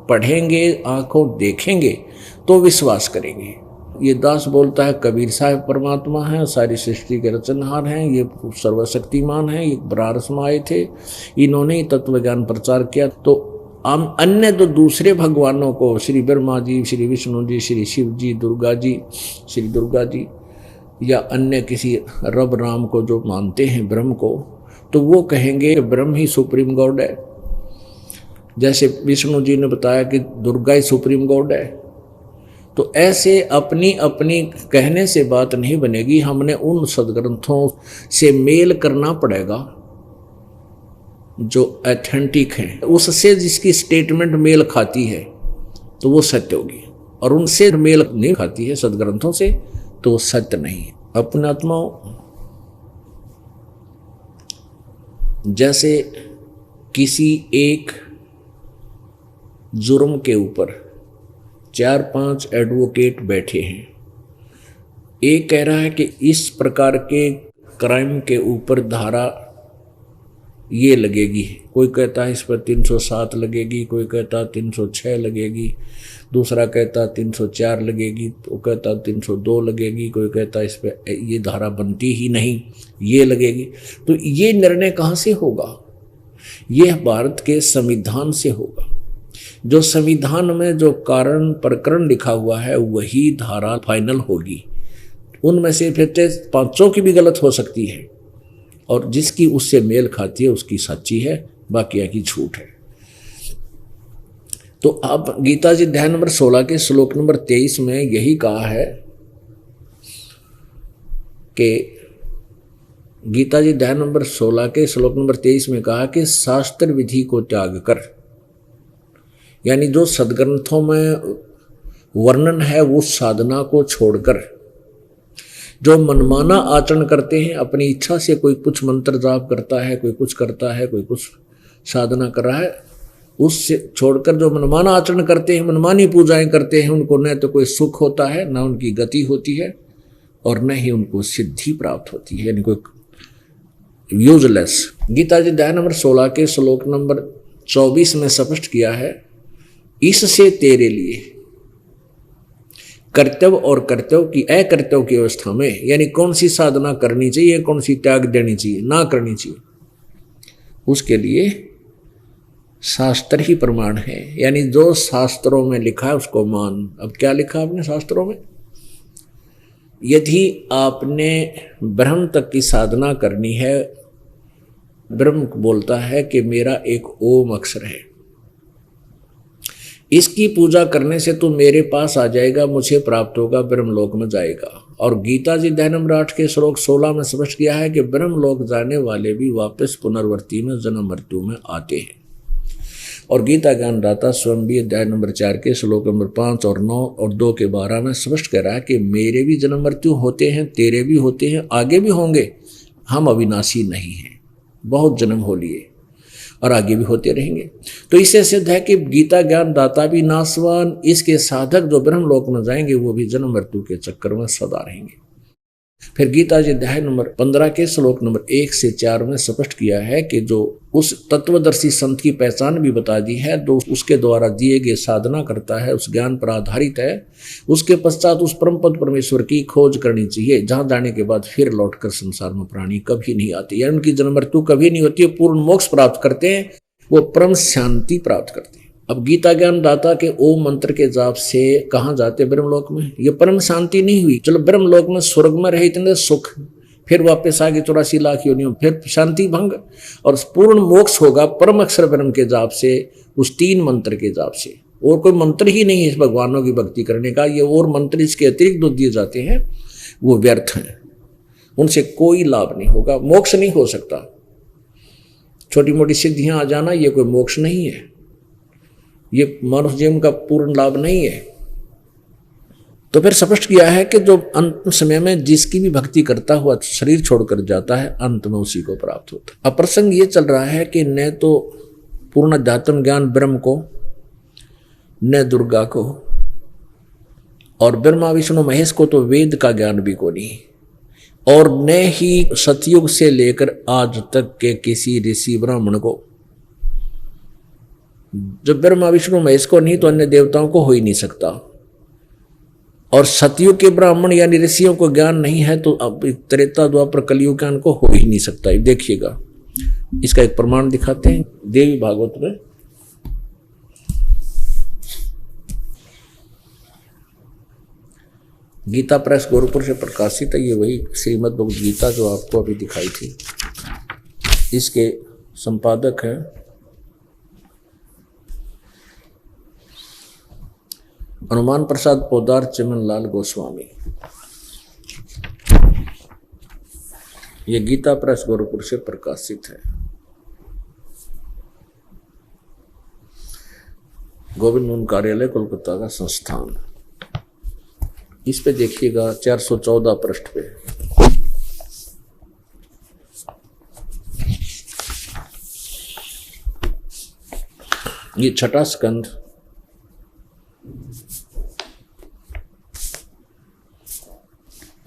पढ़ेंगे, आंखों देखेंगे तो विश्वास करेंगे। ये दास बोलता है कबीर साहब परमात्मा हैं, सारी सृष्टि के रचनहार हैं, ये सर्वशक्तिमान हैं, ये बनारस में आए थे, इन्होंने ही तत्व ज्ञान प्रचार किया। तो हम अन्य तो दूसरे भगवानों को, श्री ब्रह्मा जी, श्री विष्णु जी, श्री शिव जी, दुर्गा जी, श्री दुर्गा जी, या अन्य किसी रब राम को जो मानते हैं ब्रह्म को, तो वो कहेंगे ब्रह्म ही सुप्रीम गॉड है। जैसे विष्णु जी ने बताया कि दुर्गा ही सुप्रीम गॉड है। तो ऐसे अपनी अपनी कहने से बात नहीं बनेगी, हमने उन सदग्रंथों से मेल करना पड़ेगा जो ऑथेंटिक हैं। उससे जिसकी स्टेटमेंट मेल खाती है तो वो सत्य होगी, और उनसे मेल नहीं खाती है सदग्रंथों से तो वो सत्य नहीं है। अपने आत्माओं, जैसे किसी एक जुर्म के ऊपर 4-5 एडवोकेट बैठे हैं। एक कह रहा है कि इस प्रकार के क्राइम के ऊपर धारा ये लगेगी, कोई कहता है इस पर 307 लगेगी, कोई कहता 306 लगेगी, दूसरा कहता 304 लगेगी, तो कहता 302 लगेगी, कोई कहता इस पर ये धारा बनती ही नहीं, ये लगेगी। तो ये निर्णय कहाँ से होगा? यह भारत के संविधान से होगा। जो संविधान में जो कारण प्रकरण लिखा हुआ है वही धारा फाइनल होगी। उनमें से फिर 5 की भी गलत हो सकती है, और जिसकी उससे मेल खाती है उसकी सच्ची है, बाकी की झूठ है। तो आप गीता जी अध्याय नंबर 16 के श्लोक नंबर 23 में यही कहा है कि गीता जी अध्याय नंबर 16 के श्लोक नंबर 23 में कहा कि शास्त्र विधि को त्याग कर, यानी जो सदग्रंथों में वर्णन है वो साधना को छोड़कर जो मनमाना आचरण करते हैं, अपनी इच्छा से कोई कुछ मंत्र जाप करता है, कोई कुछ करता है, कोई कुछ साधना कर रहा है, उससे छोड़कर जो मनमाना आचरण करते हैं, मनमानी पूजाएं करते हैं, उनको न तो कोई सुख होता है, न उनकी गति होती है, और न ही उनको सिद्धि प्राप्त होती है, यानी कोई यूजलेस। गीता जी अध्याय नंबर 16 के श्लोक नंबर 24 में स्पष्ट किया है, इससे तेरे लिए कर्तव्य और कर्तव्य की अकर्तव्य की अवस्था में, यानी कौन सी साधना करनी चाहिए, कौन सी त्याग देनी चाहिए, ना करनी चाहिए, उसके लिए शास्त्र ही प्रमाण है। यानी जो शास्त्रों में लिखा है उसको मान। अब क्या लिखा आपने शास्त्रों में? यदि आपने ब्रह्म तक की साधना करनी है, ब्रह्म बोलता है कि मेरा एक ओम अक्षर है, इसकी पूजा करने से तू मेरे पास आ जाएगा, मुझे प्राप्त होगा, ब्रह्मलोक में जाएगा। और गीता जी अध्याय नंबर 8 के श्लोक 16 में स्पष्ट किया है कि ब्रह्मलोक जाने वाले भी वापस पुनर्वृत्ति में जन्म मृत्यु में आते हैं। और गीता ज्ञानदाता स्वयं भी अध्याय नंबर 4 के श्लोक नंबर 5 और 9 और 2 के 12 में स्पष्ट कह रहा है कि मेरे भी जन्म मृत्यु होते हैं, तेरे भी होते हैं, आगे भी होंगे, हम अविनाशी नहीं हैं, बहुत जन्म हो लिए और आगे भी होते रहेंगे। तो इससे सिद्ध है कि गीता ज्ञान दाता भी नाशवान, इसके साधक जो ब्रह्मलोक में जाएंगे वो भी जन्म मृत्यु के चक्कर में सदा रहेंगे। फिर गीता जी अध्याय नंबर 15 के श्लोक नंबर 1 से 4 में स्पष्ट किया है कि जो उस तत्वदर्शी संत की पहचान भी बता दी है, जो उसके द्वारा दिए गए साधना करता है, उस ज्ञान पर आधारित है, उसके पश्चात उस परम पद परमेश्वर की खोज करनी चाहिए, जहां जाने के बाद फिर लौटकर संसार में प्राणी कभी नहीं आते, यानी उनकी जन्म मृत्यु कभी नहीं होती है, पूर्ण मोक्ष प्राप्त करते हैं, वो परम शांति प्राप्त करते हैं। अब गीता ज्ञान दाता के ओम मंत्र के जाप से कहाँ जाते? ब्रह्मलोक में। ये परम शांति नहीं हुई, चलो ब्रह्मलोक में स्वर्ग में रहे इतने सुख, फिर वापस आगे 84 लाख योनियों, फिर शांति भंग, और पूर्ण मोक्ष होगा परम अक्षर ब्रह्म के जाप से, उस 3 मंत्र के जाप से। और कोई मंत्र ही नहीं है इस भगवानों की भक्ति करने का, ये और मंत्र इसके अतिरिक्त जो दिए जाते हैं वो व्यर्थ हैं, उनसे कोई लाभ नहीं होगा, मोक्ष नहीं हो सकता। छोटी मोटी सिद्धियां आ जाना ये कोई मोक्ष नहीं है, ये मनुष्य जीवन का पूर्ण लाभ नहीं है। तो फिर स्पष्ट किया है कि जो अंत समय में जिसकी भी भक्ति करता हुआ शरीर छोड़कर जाता है, अंत में उसी को प्राप्त होता है। अब प्रसंग ये चल रहा है कि न तो पूर्ण अध्यात्म ज्ञान ब्रह्म को, न दुर्गा को, और ब्रह्मा विष्णु महेश को तो वेद का ज्ञान भी को नहीं, और न ही सतयुग से लेकर आज तक के किसी ऋषि ब्राह्मण को। जब ब्रह्मा विष्णु महेश को नहीं तो अन्य देवताओं को हो ही नहीं सकता, और सतयुग के ब्राह्मण यानी ऋषियों को ज्ञान नहीं है तो अब त्रेता द्वापर कलयुग ज्ञान को हो ही नहीं सकता। देखिएगा, इसका एक प्रमाण दिखाते हैं देवी भागवत में। गीता प्रेस गोरखपुर से प्रकाशित है, ये वही श्रीमद् भगवद गीता जो आपको अभी दिखाई थी। इसके संपादक हैं हनुमान प्रसाद पोदार चिमन लाल गोस्वामी। ये गीता प्रेस गोरखपुर से प्रकाशित है। गोविंद मोहन कार्यालय कोलकाता का संस्थान। इस पे देखिएगा 414 पृष्ठ पे। ये छठा स्कंद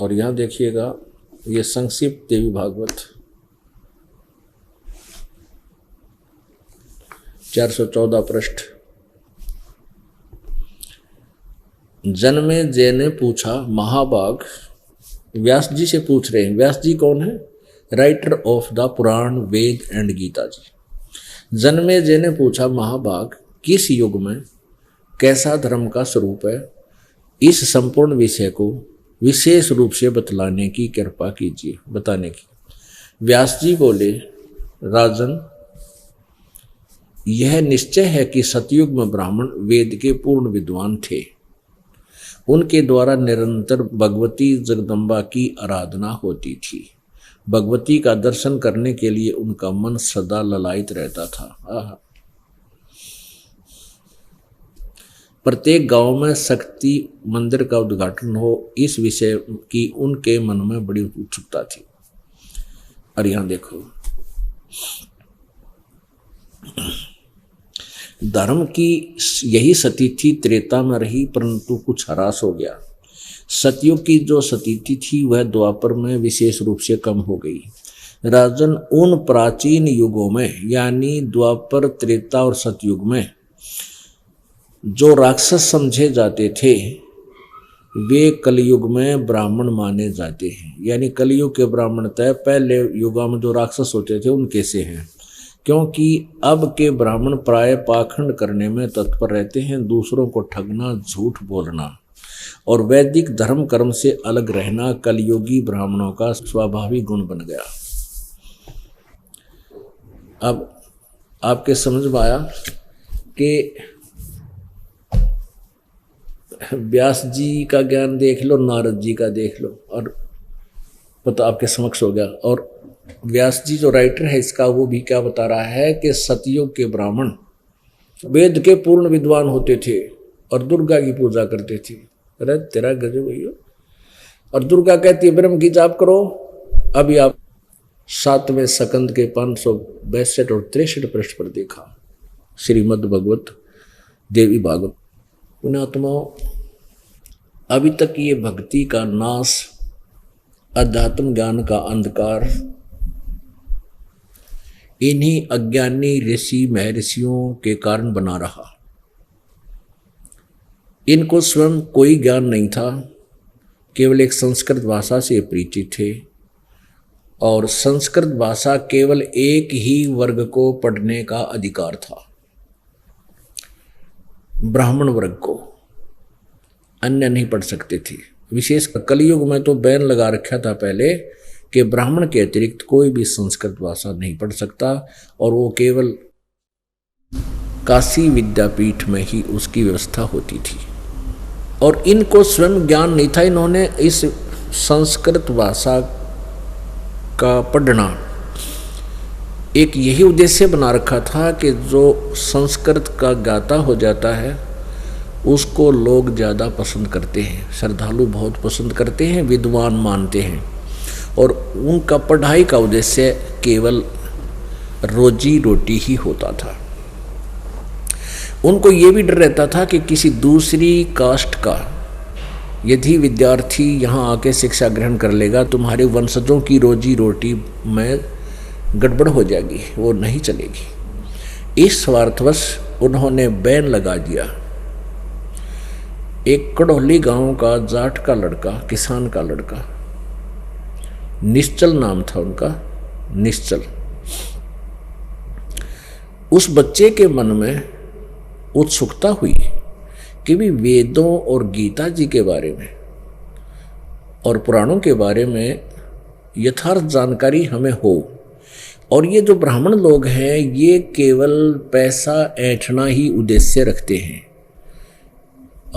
और यहां देखिएगा ये संक्षिप्त देवी भागवत 414 पृष्ठ। जन्मेजय ने पूछा, महाभाग, व्यास जी से पूछ रहे हैं। व्यास जी कौन है? Writer of the Purana, Veda and Gita ji. Janamejaya ने पूछा, महाभाग, किस युग में कैसा धर्म का स्वरूप है? इस संपूर्ण विषय को विशेष रूप से बतलाने की कृपा कीजिए, बताने की। व्यास जी बोले, राजन, यह निश्चय है कि सतयुग में ब्राह्मण वेद के पूर्ण विद्वान थे। उनके द्वारा निरंतर भगवती जगदम्बा की आराधना होती थी। भगवती का दर्शन करने के लिए उनका मन सदा ललायित रहता था। प्रत्येक गांव में शक्ति मंदिर का उद्घाटन हो, इस विषय की उनके मन में बड़ी उत्सुकता थी। और यहां देखो, धर्म की यही सतीथि त्रेता में रही, परंतु कुछ ह्रास हो गया। सतयुग की जो सतीथि थी वह द्वापर में विशेष रूप से कम हो गई। राजन, उन प्राचीन युगों में यानी द्वापर, त्रेता और सतयुग में जो राक्षस समझे जाते थे वे कलयुग में ब्राह्मण माने जाते हैं। यानी कलयुग के ब्राह्मण तय पहले युगों में जो राक्षस होते थे उनके से हैं, क्योंकि अब के ब्राह्मण प्राय पाखंड करने में तत्पर रहते हैं, दूसरों को ठगना, झूठ बोलना और वैदिक धर्म कर्म से अलग रहना कलयुगी ब्राह्मणों का स्वाभाविक गुण बन गया। अब आपके समझ में आया कि व्यास जी का ज्ञान देख लो, नारद जी का देख लो, और पता आपके समक्ष हो गया। और व्यास जी जो राइटर है इसका, वो भी क्या बता रहा है कि सतयुग के ब्राह्मण वेद के पूर्ण विद्वान होते थे और दुर्गा की पूजा करते थे। अरे तेरा गजब भैया। और दुर्गा कहती है ब्रह्म की जाप करो। अभी आप 7वें स्कंद के 562 और 63 पृष्ठ पर देखा श्रीमद् भगवत देवी भागवत। पुण्यात्माओं, अभी तक ये भक्ति का नाश, अध्यात्म ज्ञान का अंधकार इन्हीं अज्ञानी ऋषि महर्षियों के कारण बना रहा। इनको स्वयं कोई ज्ञान नहीं था, केवल एक संस्कृत भाषा से परिचित थे और संस्कृत भाषा केवल एक ही वर्ग को पढ़ने का अधिकार था, ब्राह्मण वर्ग को। अन्य नहीं पढ़ सकते थे। विशेष कलयुग में तो बैन लगा रखा था पहले कि ब्राह्मण के अतिरिक्त कोई भी संस्कृत भाषा नहीं पढ़ सकता, और वो केवल काशी विद्यापीठ में ही उसकी व्यवस्था होती थी। और इनको स्वयं ज्ञान नहीं था। इन्होंने इस संस्कृत भाषा का पढ़ना एक यही उद्देश्य बना रखा था कि जो संस्कृत का ज्ञाता हो जाता है उसको लोग ज़्यादा पसंद करते हैं, श्रद्धालु बहुत पसंद करते हैं, विद्वान मानते हैं। और उनका पढ़ाई का उद्देश्य केवल रोजी रोटी ही होता था। उनको ये भी डर रहता था कि किसी दूसरी कास्ट का यदि विद्यार्थी यहाँ आके शिक्षा ग्रहण कर लेगा, तुम्हारे वंशजों की रोजी रोटी में गड़बड़ हो जाएगी, वो नहीं चलेगी। इस स्वार्थवश उन्होंने बैन लगा दिया। एक कड़ोली गांव का जाट का लड़का, किसान का लड़का, निश्चल नाम था उनका, निश्चल। उस बच्चे के मन में उत्सुकता हुई कि भी वेदों और गीता जी के बारे में और पुराणों के बारे में यथार्थ जानकारी हमें हो। और ये जो ब्राह्मण लोग हैं ये केवल पैसा ऐंठना ही उद्देश्य रखते हैं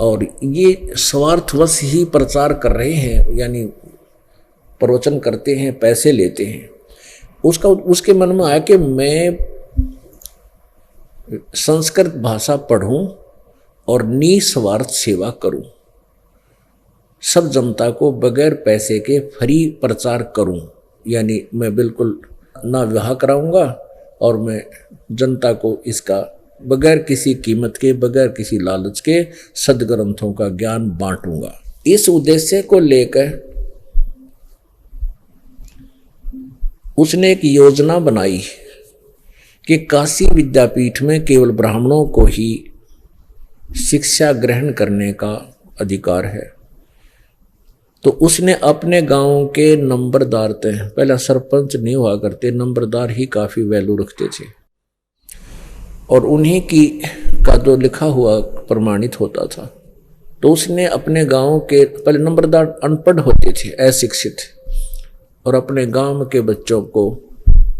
और ये स्वार्थवश ही प्रचार कर रहे हैं, यानी प्रवचन करते हैं, पैसे लेते हैं। उसके मन में आया कि मैं संस्कृत भाषा पढ़ूं और निस्वार्थ सेवा करूं, सब जनता को बगैर पैसे के फ्री प्रचार करूं। यानी मैं बिल्कुल ना विवाह कराऊंगा और मैं जनता को इसका बगैर किसी कीमत के, बगैर किसी लालच के सदग्रंथों का ज्ञान बांटूंगा। इस उद्देश्य को लेकर उसने एक योजना बनाई कि काशी विद्यापीठ में केवल ब्राह्मणों को ही शिक्षा ग्रहण करने का अधिकार है। तो उसने अपने गांव के नंबरदार थे, पहले सरपंच नहीं हुआ करते, नंबरदार ही काफी वैल्यू रखते थे, और उन्हीं की का जो लिखा हुआ प्रमाणित होता था। तो उसने अपने गांव के, पहले नंबरदार अनपढ़ होते थे, अशिक्षित, और अपने गांव के बच्चों को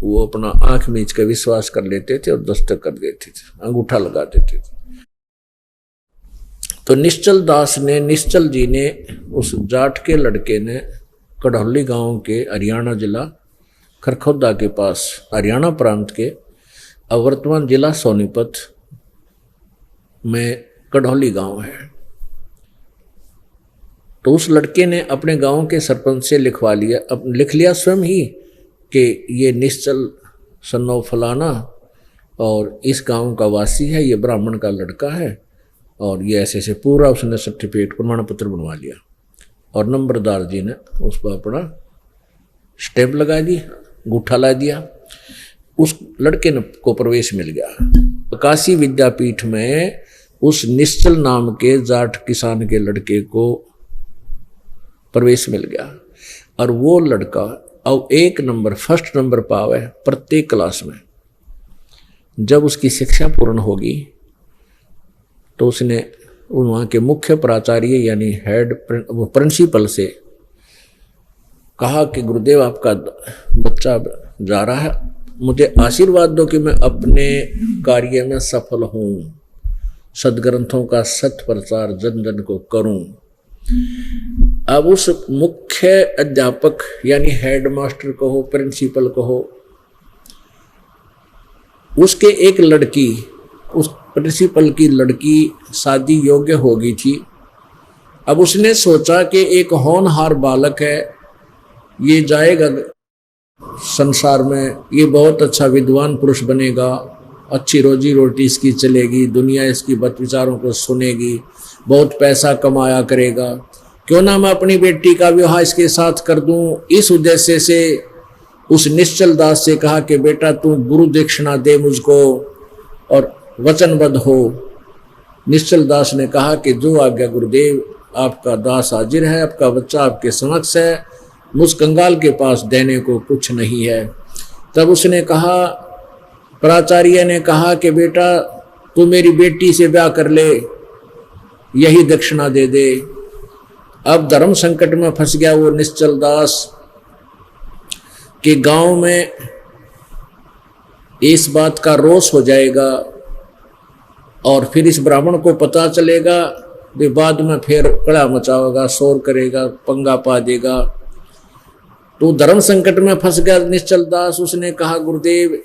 वो अपना आंख मीच के विश्वास कर लेते थे और दस्तक कर देते थे, अंगूठा लगा देते थे। तो निश्चल जी ने उस जाट के लड़के ने कढ़ौली गांव के, हरियाणा जिला खरखौदा के पास, हरियाणा प्रांत के, वर्तमान जिला सोनीपत में कढ़ौली गांव है। तो उस लड़के ने अपने गांव के सरपंच से लिख लिया स्वयं ही कि ये निश्चल सन्नो फलाना और इस गांव का वासी है, ये ब्राह्मण का लड़का है, और ये ऐसे ऐसे पूरा उसने सर्टिफिकेट प्रमाण पत्र बनवा लिया। और नंबरदार जी ने उस पर अपना स्टैंप लगा दी, अंगूठा ला दिया। उस लड़के को प्रवेश मिल गया काशी विद्यापीठ में। उस निश्चल नाम के जाट किसान के लड़के को प्रवेश मिल गया, और वो लड़का अब 1 नंबर, फर्स्ट नंबर पावे प्रत्येक क्लास में। जब उसकी शिक्षा पूर्ण होगी तो उसने वहाँ के मुख्य प्राचार्य यानी हेड प्रिंसिपल से कहा कि गुरुदेव, आपका बच्चा जा रहा है, मुझे आशीर्वाद दो कि मैं अपने कार्य में सफल हूँ, सदग्रंथों का सत प्रचार जन जन को करूँ। अब उस मुख्य अध्यापक यानी हेड मास्टर कहो, प्रिंसिपल कहो, उसके एक लड़की, उस प्रिंसिपल की लड़की शादी योग्य हो गई थी। अब उसने सोचा कि एक होनहार बालक है, ये जाएगा संसार में, ये बहुत अच्छा विद्वान पुरुष बनेगा, अच्छी रोजी रोटी इसकी चलेगी, दुनिया इसकी बात विचारों को सुनेगी, बहुत पैसा कमाया करेगा, क्यों ना मैं अपनी बेटी का विवाह इसके साथ कर दूं। इस उद्देश्य से उस निश्चल दास से कहा कि बेटा तू गुरु दक्षिणा दे मुझको और वचनबद्ध हो। निश्चल दास ने कहा कि जो आज्ञा गुरुदेव, आपका दास हाजिर है, आपका बच्चा आपके समक्ष है, मुझ कंगाल के पास देने को कुछ नहीं है। तब उसने कहा, प्राचार्य ने कहा कि बेटा तू मेरी बेटी से ब्याह कर ले, यही दक्षिणा दे दे। अब धर्म संकट में फंस गया वो निश्चल दास कि गांव में इस बात का रोष हो जाएगा और फिर इस ब्राह्मण को पता चलेगा, वे बाद में फिर कड़ा मचाएगा, शोर करेगा, पंगा पा देगा। तो धर्म संकट में फंस गया निश्चल दास। उसने कहा, गुरुदेव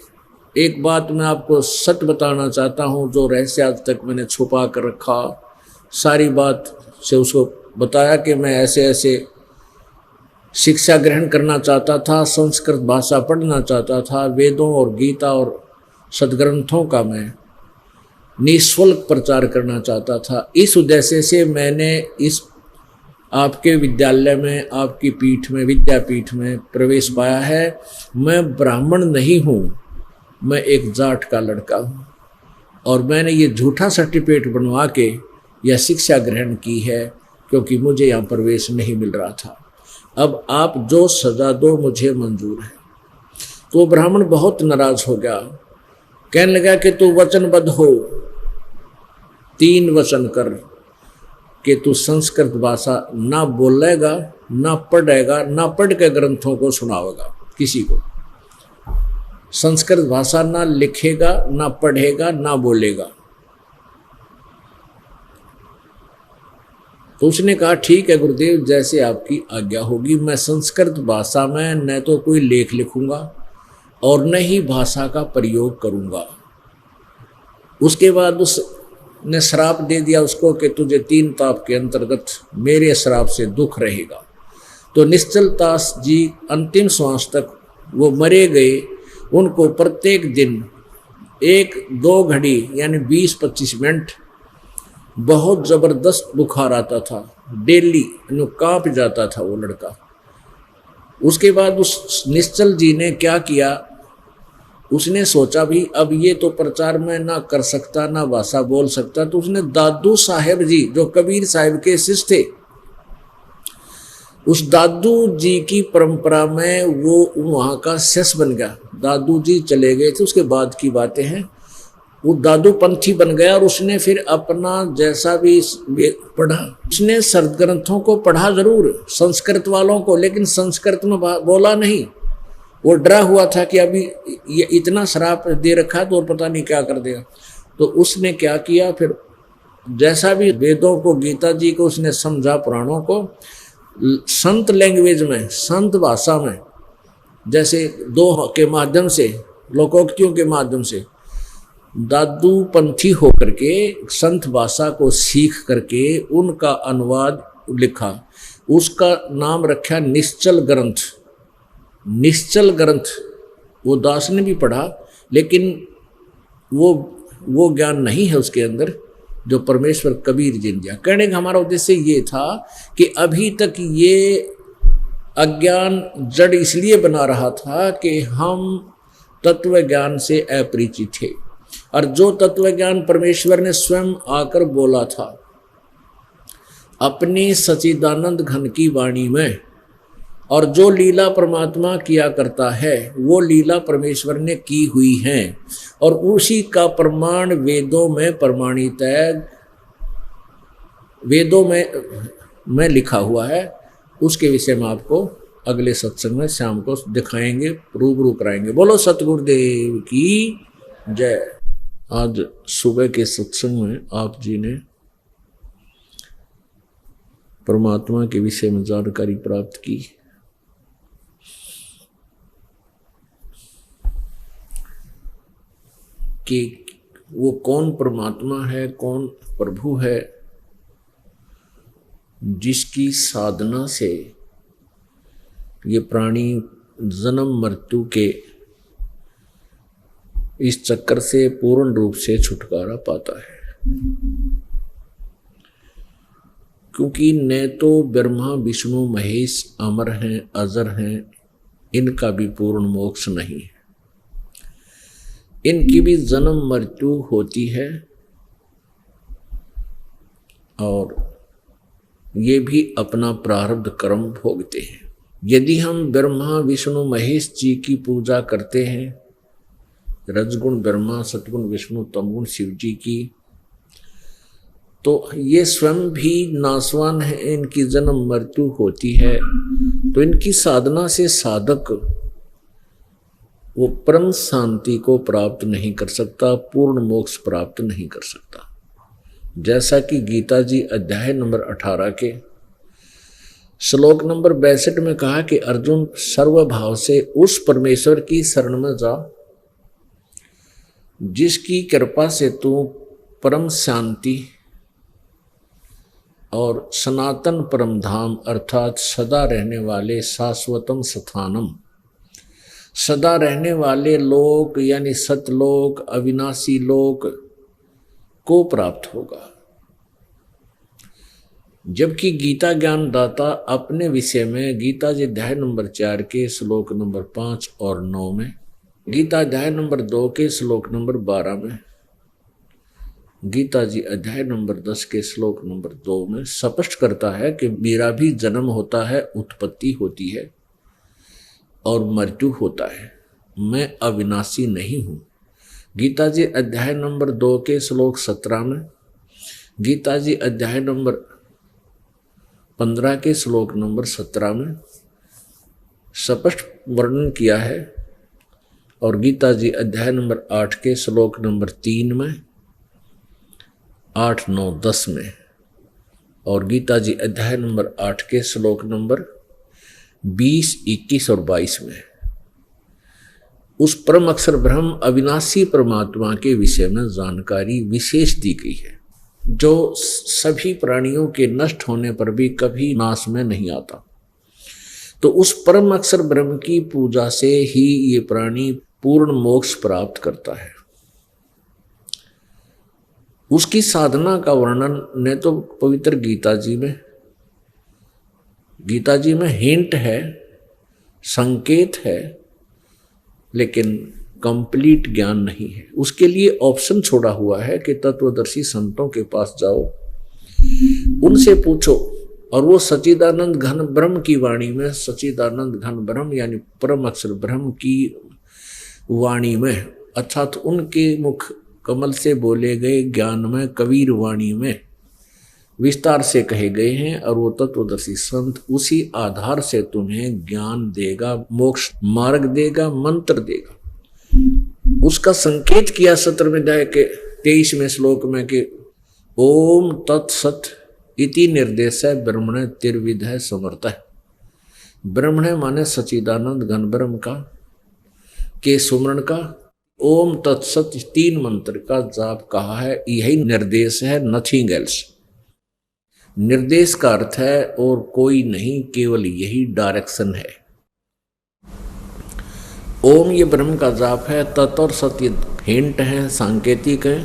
एक बात मैं आपको सच बताना चाहता हूँ, जो रहस्य आज तक मैंने छुपा कर रखा। सारी बात से उसको बताया कि मैं ऐसे ऐसे शिक्षा ग्रहण करना चाहता था, संस्कृत भाषा पढ़ना चाहता था, वेदों और गीता और सदग्रंथों का मैं निःशुल्क प्रचार करना चाहता था। इस उद्देश्य से मैंने इस आपके विद्यालय में, आपकी पीठ में, विद्यापीठ में प्रवेश पाया है। मैं ब्राह्मण नहीं हूँ, मैं एक जाट का लड़का हूँ, और मैंने ये झूठा सर्टिफिकेट बनवा के यह शिक्षा ग्रहण की है क्योंकि मुझे यहाँ प्रवेश नहीं मिल रहा था। अब आप जो सजा दो मुझे मंजूर है। तो ब्राह्मण बहुत नाराज हो गया, कहने लगा कि तू वचनबद्ध हो, 3 वचन कर कि तू संस्कृत भाषा ना बोलेगा, ना पढ़ेगा, ना पढ़ के ग्रंथों को सुनावेगा किसी को, संस्कृत भाषा ना लिखेगा, ना पढ़ेगा, ना बोलेगा। तो उसने कहा, ठीक है गुरुदेव, जैसे आपकी आज्ञा होगी। मैं संस्कृत भाषा में न तो कोई लेख लिखूंगा और न ही भाषा का प्रयोग करूंगा। उसके बाद उसने श्राप दे दिया उसको कि तुझे 3 ताप के अंतर्गत मेरे श्राप से दुख रहेगा। तो निश्चल दास जी अंतिम श्वास तक वो मरे गए। उनको प्रत्येक दिन एक दो घड़ी यानी 20-25 मिनट बहुत जबरदस्त बुखार आता था, डेली कांप जाता था वो लड़का। उसके बाद उस निश्चल जी ने क्या किया, उसने सोचा भी अब ये तो प्रचार में ना कर सकता ना भाषा बोल सकता, तो उसने दादू साहेब जी जो कबीर साहिब के शिष्य थे, उस दादू जी की परंपरा में वो वहाँ का शिष्य बन गया। दादू जी चले गए थे, उसके बाद की बातें हैं, वो दादू पंथी बन गया और उसने फिर अपना जैसा भी पढ़ा, उसने सदग्रंथों को पढ़ा जरूर, संस्कृत वालों को, लेकिन संस्कृत में बोला नहीं। वो डरा हुआ था कि अभी ये इतना श्राप दे रखा तो और पता नहीं क्या कर देगा। तो उसने क्या किया, फिर जैसा भी वेदों को, गीता जी को उसने समझा, पुराणों को संत लैंग्वेज में, संत भाषा में, जैसे दो के माध्यम से, लोकोक्तियों के माध्यम से दादू पंथी होकर के संत भाषा को सीख करके उनका अनुवाद लिखा। उसका नाम रखा निश्चल ग्रंथ। निश्चल ग्रंथ वो दास ने भी पढ़ा, लेकिन वो ज्ञान नहीं है उसके अंदर जो परमेश्वर कबीर जी ने दिया। कहने का हमारा उद्देश्य ये था कि अभी तक ये अज्ञान जड़ इसलिए बना रहा था कि हम तत्व ज्ञान से अपरिचित थे, और जो तत्व ज्ञान परमेश्वर ने स्वयं आकर बोला था अपनी सच्चिदानंद घन की वाणी में, और जो लीला परमात्मा किया करता है वो लीला परमेश्वर ने की हुई है, और उसी का प्रमाण वेदों में प्रमाणित है, वेदों में लिखा हुआ है। उसके विषय में आपको अगले सत्संग में शाम को दिखाएंगे, रूबरू कराएंगे। बोलो सतगुरुदेव की जय। आज सुबह के सत्संग में आप जी ने परमात्मा के विषय में जानकारी प्राप्त की। कि वो कौन परमात्मा है, कौन प्रभु है, जिसकी साधना से ये प्राणी जन्म मृत्यु के इस चक्कर से पूर्ण रूप से छुटकारा पाता है। क्योंकि न तो ब्रह्मा विष्णु महेश अमर हैं, अजर हैं, इनका भी पूर्ण मोक्ष नहीं है, इनकी भी जन्म मृत्यु होती है, और ये भी अपना प्रारब्ध कर्म भोगते हैं। यदि हम ब्रह्मा विष्णु महेश जी की पूजा करते हैं, रजगुण ब्रह्मा, सतगुण विष्णु, तमगुण शिव जी की, तो ये स्वयं भी नासवान है, इनकी जन्म मृत्यु होती है, तो इनकी साधना से साधक वो परम शांति को प्राप्त नहीं कर सकता, पूर्ण मोक्ष प्राप्त नहीं कर सकता। जैसा कि गीता जी अध्याय नंबर 18 के श्लोक नंबर 62 में कहा कि अर्जुन सर्वभाव से उस परमेश्वर की शरण में जा जिसकी कृपा से तू परम शांति और सनातन परम धाम अर्थात सदा रहने वाले शाश्वतम स्थानम, सदा रहने वाले लोक यानी सतलोक, अविनाशी लोक को प्राप्त होगा। जबकि गीता ज्ञान दाता अपने विषय में गीता जी अध्याय नंबर 4 के श्लोक नंबर 5 और 9 में, गीता अध्याय नंबर 2 के श्लोक नंबर 12 में, गीता जी अध्याय नंबर 10 के श्लोक नंबर 2 में स्पष्ट करता है कि मेरा भी जन्म होता है, उत्पत्ति होती है और मृत्यु होता है, मैं अविनाशी नहीं हूँ। गीता जी अध्याय नंबर 2 के श्लोक 17 में, गीता जी अध्याय नंबर 15 के श्लोक नंबर 17 में स्पष्ट वर्णन किया है, और गीता जी अध्याय नंबर 8 के श्लोक नंबर 3 में, 8, 9, 10 में, और गीता जी अध्याय नंबर 8 के श्लोक नंबर 20, 21 और 22 में उस परम अक्षर ब्रह्म अविनाशी परमात्मा के विषय में जानकारी विशेष दी गई है, जो सभी प्राणियों के नष्ट होने पर भी कभी नाश में नहीं आता। तो उस परम अक्षर ब्रह्म की पूजा से ही ये प्राणी पूर्ण मोक्ष प्राप्त करता है। उसकी साधना का वर्णन न तो पवित्र गीता जी में हिंट है, संकेत है, लेकिन कंप्लीट ज्ञान नहीं है। उसके लिए ऑप्शन छोड़ा हुआ है कि तत्वदर्शी संतों के पास जाओ, उनसे पूछो, और वो सच्चिदानंद घन ब्रह्म की वाणी में, सच्चिदानंद घन ब्रह्म यानी परम अक्षर ब्रह्म की वाणी में, अर्थात उनके मुख कमल से बोले गए ज्ञान में, कबीर वाणी में विस्तार से कहे गए हैं। और वो तत्वदर्शी संत उसी आधार से तुम्हें ज्ञान देगा, मोक्ष मार्ग देगा, मंत्र देगा। उसका संकेत किया 17वें अध्याय के 23वें श्लोक में कि ओम तत्सत इति निर्देश है ब्रह्मण तिर्विध है समर्थ है। ब्रह्मण माने सच्चिदानंद घन ब्रह्म का के सुमरण का, ओम तत्सत 3 मंत्र का जाप कहा है, यही निर्देश है, नथिंग एल्स। निर्देश का अर्थ है और कोई नहीं, केवल यही डायरेक्शन है। ओम ये ब्रह्म का जाप है, तत् और सत्य हिंट है, सांकेतिक है,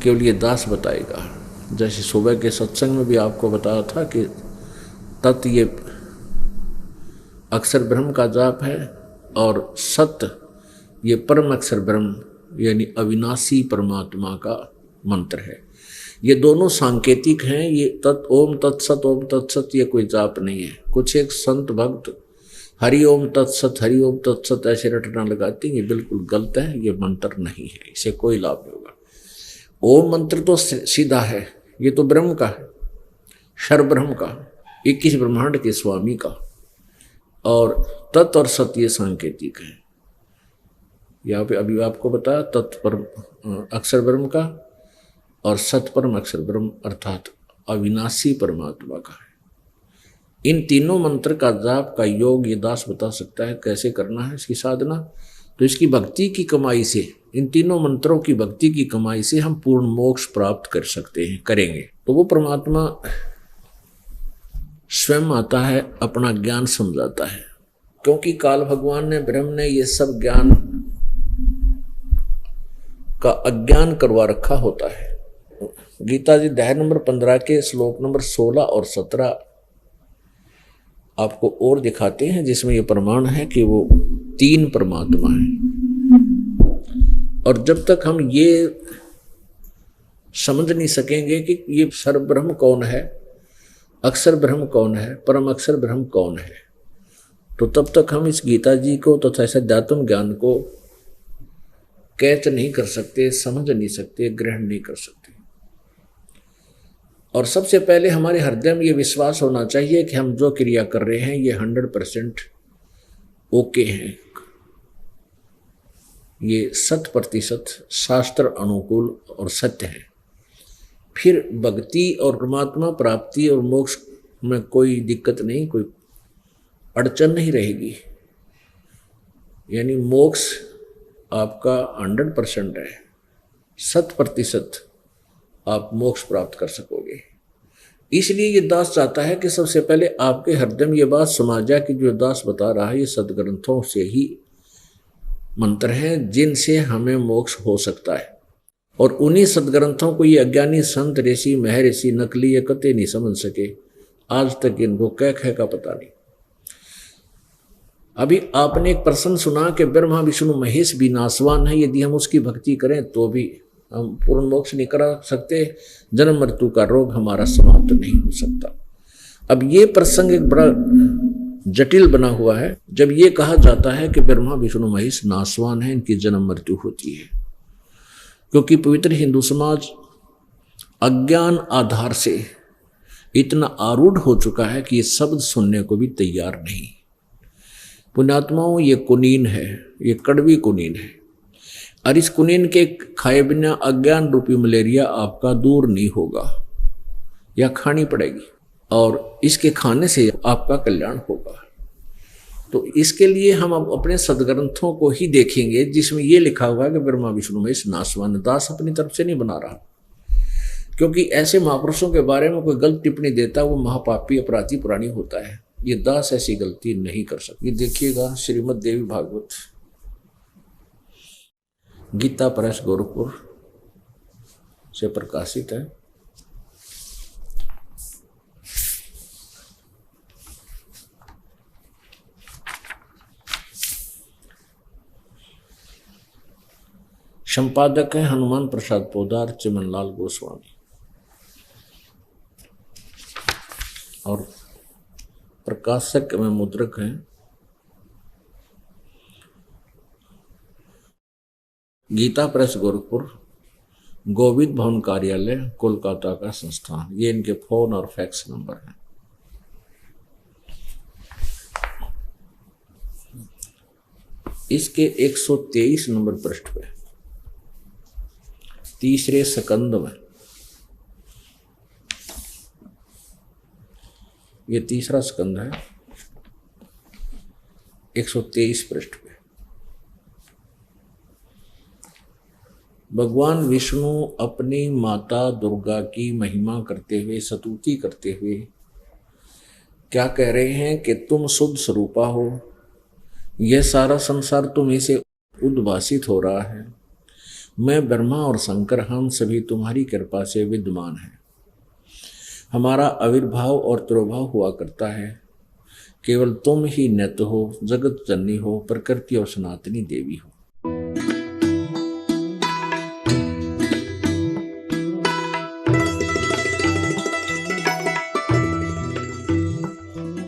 केवल ये दास बताएगा। जैसे सुबह के सत्संग में भी आपको बताया था कि तत् ये अक्षर ब्रह्म का जाप है और सत्य ये परम अक्षर ब्रह्म यानी अविनाशी परमात्मा का मंत्र है। ये दोनों सांकेतिक हैं। ये ओम तत्सत, ओम तत्सत ये कोई जाप नहीं है। कुछ एक संत भक्त हरि ओम तत्सत ऐसे रटना लगाते हैं, ये बिल्कुल गलत है, ये मंत्र नहीं है, इसे कोई लाभ नहीं होगा। ओम मंत्र तो सीधा है, ये तो ब्रह्म का है, शर ब्रह्म का, 21 ब्रह्मांड के स्वामी का, और तत् और सत्य सांकेतिक है। यहाँ पे अभी आपको बताया तत्पर अक्षर ब्रह्म का और सतपरम अक्षर ब्रह्म अर्थात अविनाशी परमात्मा का है। इन तीनों मंत्र का जाप का योग ये दास बता सकता है कैसे करना है इसकी साधना। तो इसकी भक्ति की कमाई से, इन तीनों मंत्रों की भक्ति की कमाई से हम पूर्ण मोक्ष प्राप्त कर सकते हैं, करेंगे। तो वो परमात्मा स्वयं आता है, अपना ज्ञान समझाता है, क्योंकि काल भगवान ने, ब्रह्म ने ये सब ज्ञान का अज्ञान करवा रखा होता है। गीता जी अध्याय नंबर 15 के श्लोक नंबर 16 और 17 आपको और दिखाते हैं, जिसमें ये प्रमाण है कि वो 3 परमात्मा है। और जब तक हम ये समझ नहीं सकेंगे कि ये सर्वब्रह्म कौन है, अक्षर ब्रह्म कौन है, परम अक्षर ब्रह्म कौन है, तो तब तक हम इस गीता जी को तथा इस अध्यात्म ज्ञान को कैच नहीं कर सकते, समझ नहीं सकते, ग्रहण नहीं कर सकते। और सबसे पहले हमारे हृदय में ये विश्वास होना चाहिए कि हम जो क्रिया कर रहे हैं ये 100% ओके हैं, ये 100% शास्त्र अनुकूल और सत्य है। फिर भक्ति और परमात्मा प्राप्ति और मोक्ष में कोई दिक्कत नहीं, कोई अड़चन नहीं रहेगी। यानी मोक्ष आपका 100% है, 100% आप मोक्ष प्राप्त कर सकोगे। इसलिए ये दास चाहता है कि सबसे पहले आपके हृदय में ये बात समा जाए कि जो दास बता रहा है ये सदग्रंथों से ही मंत्र हैं जिनसे हमें मोक्ष हो सकता है। और उन्हीं सदग्रंथों को ये अज्ञानी संत ऋषि महर्षि नकली ये कते नहीं समझ सके, आज तक इनको क्या खे का पता नहीं। अभी आपने एक प्रश्न सुना कि ब्रह्मा विष्णु महेश भी नासवान है, यदि हम उसकी भक्ति करें तो भी हम पूर्ण मोक्ष नहीं करा सकते, जन्म मृत्यु का रोग हमारा समाप्त नहीं हो सकता। अब ये प्रसंग एक बड़ा जटिल बना हुआ है। जब ये कहा जाता है कि ब्रह्मा विष्णु महेश नासवान है, इनकी जन्म मृत्यु होती है, क्योंकि पवित्र हिंदू समाज अज्ञान आधार से इतना आरूढ़ हो चुका है कि ये शब्द सुनने को भी तैयार नहीं। पुण्यात्माओं, ये कुनीन है, ये कड़वी कुनीन है, और इस कुनीन के खाए बिना अज्ञान रूपी मलेरिया आपका दूर नहीं होगा, या खानी पड़ेगी, और इसके खाने से आपका कल्याण होगा। तो इसके लिए हम अब अपने सदग्रंथों को ही देखेंगे जिसमें ये लिखा हुआ है कि ब्रह्मा विष्णु महेश नासवान। दास अपनी तरफ से नहीं बना रहा, क्योंकि ऐसे महापुरुषों के बारे में कोई गलत टिप्पणी देता वो महापापी अपराधी पुरानी होता है। ये दास ऐसी गलती नहीं कर सकती। ये देखिएगा श्रीमद् देवी भागवत गीता प्रेस गोरखपुर से प्रकाशित है। संपादक है हनुमान प्रसाद पोदार, चिमनलाल गोस्वामी, और प्रकाशक में मुद्रक हैं गीता प्रेस गोरखपुर, गोविंद भवन कार्यालय कोलकाता का संस्थान। ये इनके फोन और फैक्स नंबर हैं। इसके 123 नंबर पृष्ठ पे तीसरे स्कंद में, ये तीसरा स्कंद है, 123 पृष्ठ पे भगवान विष्णु अपनी माता दुर्गा की महिमा करते हुए, स्तुति करते हुए क्या कह रहे हैं कि तुम शुद्ध स्वरूपा हो, यह सारा संसार तुम्हीं से उद्भासित हो रहा है। मैं ब्रह्मा और शंकर हम सभी तुम्हारी कृपा से विद्यमान हैं। हमारा आविर्भाव और तिरोभाव हुआ करता है। केवल तुम ही नित्य हो, जगत जननी हो, प्रकृति और सनातनी देवी हो।